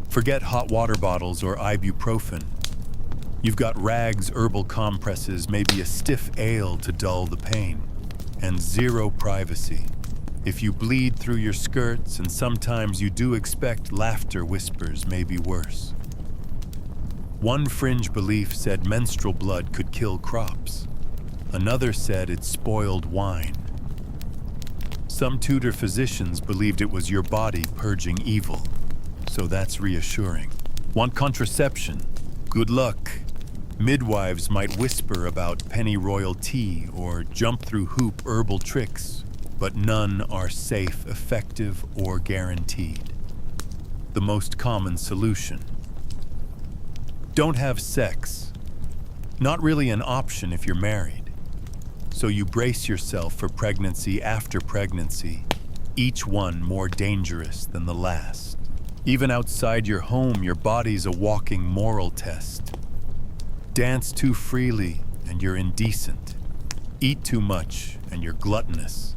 Forget hot water bottles or ibuprofen. You've got rags, herbal compresses, maybe a stiff ale to dull the pain. And zero privacy. If you bleed through your skirts, and sometimes you do expect laughter whispers, may be worse. One fringe belief said menstrual blood could kill crops. Another said it spoiled wine. Some Tudor physicians believed it was your body purging evil, so that's reassuring. Want contraception? Good luck. Midwives might whisper about pennyroyal tea or jump through hoop herbal tricks, but none are safe, effective, or guaranteed. The most common solution: don't have sex. Not really an option if you're married. So you brace yourself for pregnancy after pregnancy, each one more dangerous than the last. Even outside your home, your body's a walking moral test. Dance too freely, and you're indecent. Eat too much, and you're gluttonous.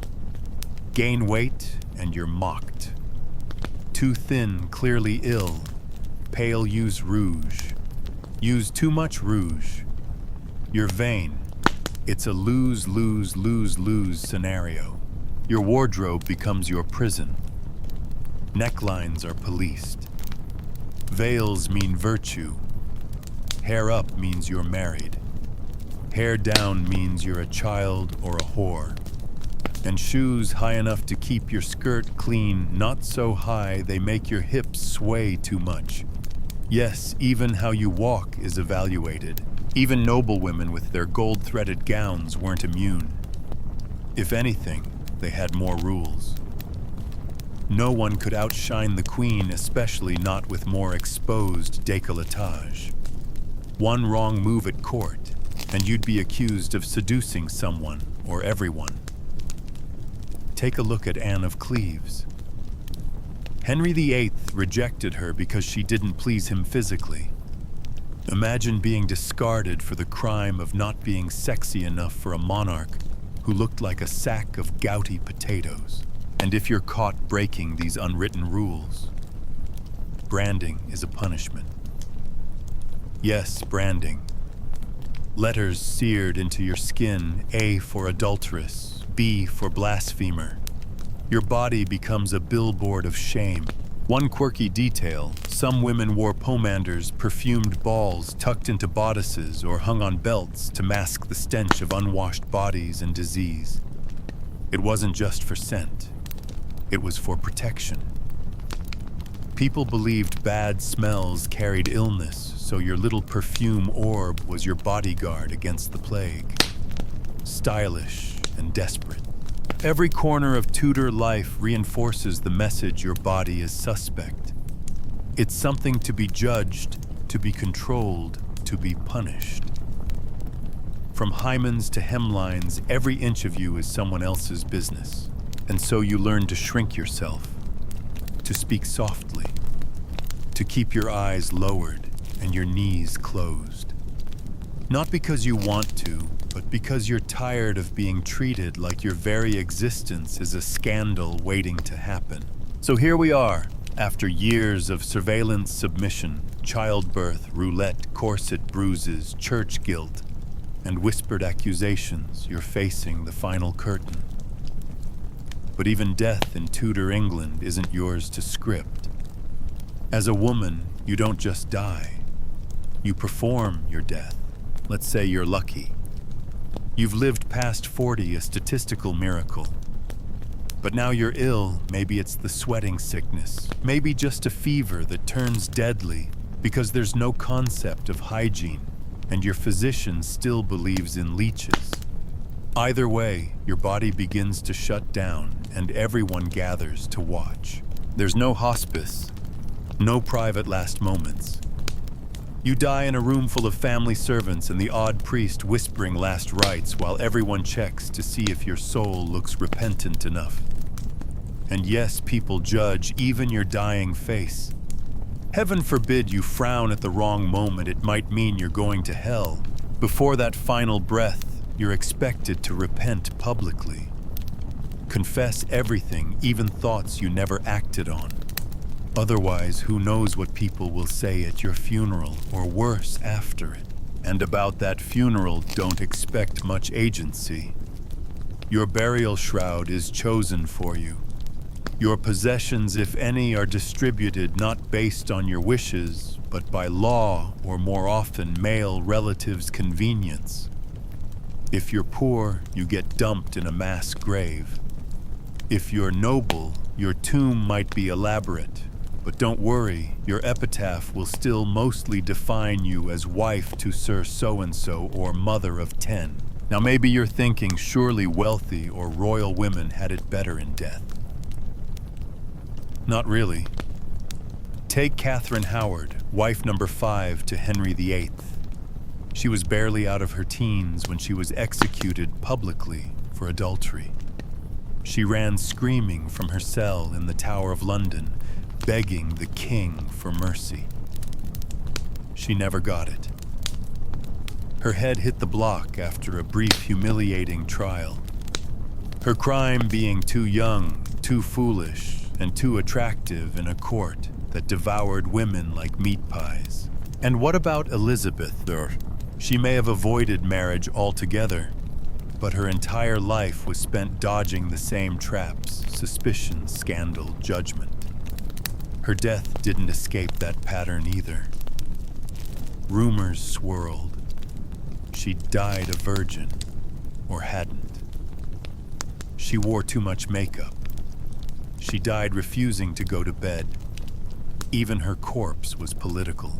Gain weight, and you're mocked. Too thin, clearly ill. Pale, use rouge. Use too much rouge. You're vain. It's a lose, lose, lose, lose scenario. Your wardrobe becomes your prison. Necklines are policed. Veils mean virtue. Hair up means you're married. Hair down means you're a child or a whore. And shoes high enough to keep your skirt clean, not so high they make your hips sway too much. Yes, even how you walk is evaluated. Even noblewomen with their gold-threaded gowns weren't immune. If anything, they had more rules. No one could outshine the queen, especially not with more exposed décolletage. One wrong move at court, and you'd be accused of seducing someone or everyone. Take a look at Anne of Cleves. Henry VIII rejected her because she didn't please him physically. Imagine being discarded for the crime of not being sexy enough for a monarch who looked like a sack of gouty potatoes. And if you're caught breaking these unwritten rules, branding is a punishment. Yes, branding. Letters seared into your skin, A for adulteress, B for blasphemer. Your body becomes a billboard of shame. One quirky detail, some women wore pomanders, perfumed balls tucked into bodices or hung on belts to mask the stench of unwashed bodies and disease. It wasn't just for scent. It was for protection. People believed bad smells carried illness, so your little perfume orb was your bodyguard against the plague. Stylish and desperate. Every corner of Tudor life reinforces the message your body is suspect. It's something to be judged, to be controlled, to be punished. From hymens to hemlines, every inch of you is someone else's business. And so you learn to shrink yourself, to speak softly, to keep your eyes lowered and your knees closed. Not because you want to, but because you're tired of being treated like your very existence is a scandal waiting to happen. So here we are, after years of surveillance submission, childbirth, roulette, corset bruises, church guilt, and whispered accusations, you're facing the final curtain. But even death in Tudor England isn't yours to script. As a woman, you don't just die. You perform your death. Let's say you're lucky. You've lived past 40, a statistical miracle. But now you're ill, maybe it's the sweating sickness, maybe just a fever that turns deadly because there's no concept of hygiene, and your physician still believes in leeches. Either way, your body begins to shut down, and everyone gathers to watch. There's no hospice, no private last moments. You die in a room full of family servants and the odd priest whispering last rites while everyone checks to see if your soul looks repentant enough. And yes, people judge even your dying face. Heaven forbid you frown at the wrong moment, it might mean you're going to hell. Before that final breath, you're expected to repent publicly. Confess everything, even thoughts you never acted on. Otherwise, who knows what people will say at your funeral, or worse, after it. And about that funeral, don't expect much agency. Your burial shroud is chosen for you. Your possessions, if any, are distributed not based on your wishes, but by law, or more often, male relatives' convenience. If you're poor, you get dumped in a mass grave. If you're noble, your tomb might be elaborate. But don't worry, your epitaph will still mostly define you as wife to Sir So-and-so or mother of 10. Now maybe you're thinking surely wealthy or royal women had it better in death. Not really. Take Catherine Howard, wife number 5 to Henry VIII. She was barely out of her teens when she was executed publicly for adultery. She ran screaming from her cell in the Tower of London, begging the king for mercy. She never got it. Her head hit the block after a brief, humiliating trial. Her crime being too young, too foolish, and too attractive in a court that devoured women like meat pies. And what about Elizabeth? She may have avoided marriage altogether, but her entire life was spent dodging the same traps: suspicion, scandal, judgment. Her death didn't escape that pattern either. Rumors swirled. She died a virgin, or hadn't. She wore too much makeup. She died refusing to go to bed. Even her corpse was political.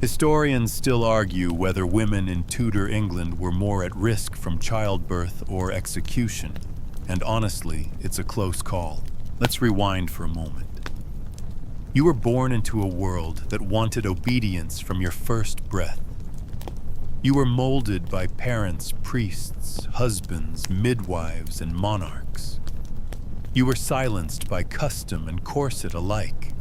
Historians still argue whether women in Tudor England were more at risk from childbirth or execution, and honestly, it's a close call. Let's rewind for a moment. You were born into a world that wanted obedience from your first breath. You were molded by parents, priests, husbands, midwives, and monarchs. You were silenced by custom and corset alike.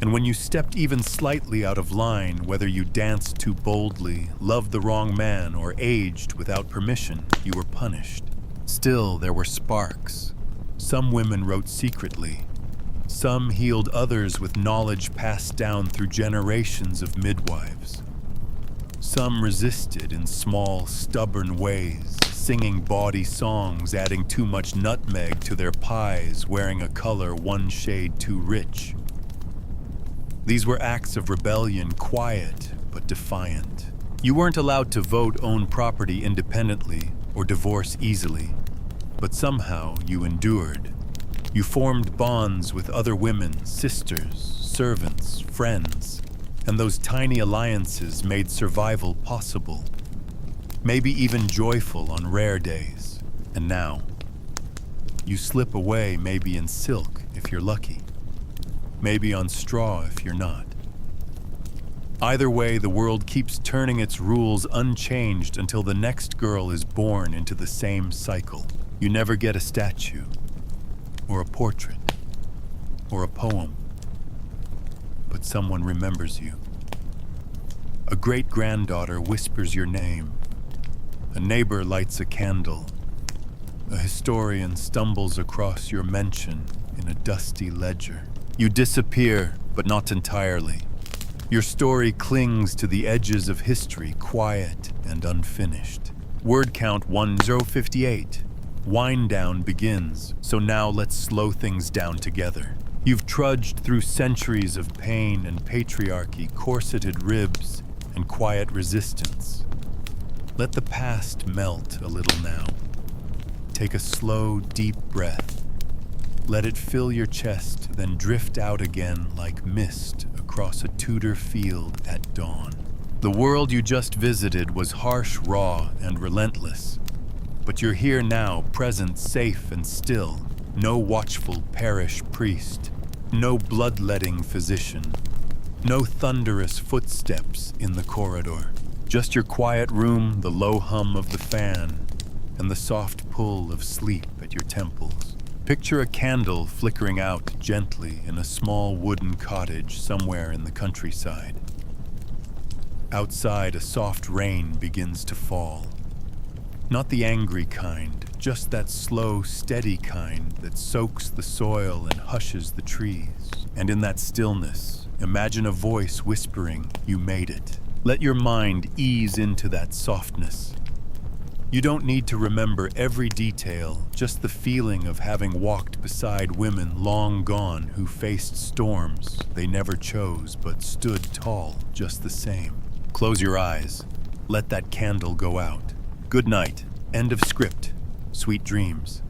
And when you stepped even slightly out of line, whether you danced too boldly, loved the wrong man, or aged without permission, you were punished. Still, there were sparks. Some women wrote secretly. Some healed others with knowledge passed down through generations of midwives. Some resisted in small, stubborn ways, singing bawdy songs, adding too much nutmeg to their pies, wearing a color one shade too rich. These were acts of rebellion, quiet but defiant. You weren't allowed to vote, own property independently, or divorce easily, but somehow you endured. You formed bonds with other women, sisters, servants, friends, and those tiny alliances made survival possible, maybe even joyful on rare days. And now, you slip away, maybe in silk if you're lucky. Maybe on straw if you're not. Either way, the world keeps turning its rules unchanged until the next girl is born into the same cycle. You never get a statue, or a portrait, or a poem, but someone remembers you. A great-granddaughter whispers your name. A neighbor lights a candle. A historian stumbles across your mention in a dusty ledger. You disappear, but not entirely. Your story clings to the edges of history, quiet and unfinished. Word count 1058. Wind down begins, so now let's slow things down together. You've trudged through centuries of pain and patriarchy, corseted ribs, and quiet resistance. Let the past melt a little now. Take a slow, deep breath. Let it fill your chest, then drift out again like mist across a Tudor field at dawn. The world you just visited was harsh, raw, and relentless. But you're here now, present, safe, and still. No watchful parish priest. No bloodletting physician. No thunderous footsteps in the corridor. Just your quiet room, the low hum of the fan, and the soft pull of sleep at your temples. Picture a candle flickering out gently in a small wooden cottage somewhere in the countryside. Outside, a soft rain begins to fall. Not the angry kind, just that slow, steady kind that soaks the soil and hushes the trees. And in that stillness, imagine a voice whispering, "You made it." Let your mind ease into that softness. You don't need to remember every detail, just the feeling of having walked beside women long gone who faced storms they never chose but stood tall just the same. Close your eyes. Let that candle go out. Good night. End of script. Sweet dreams.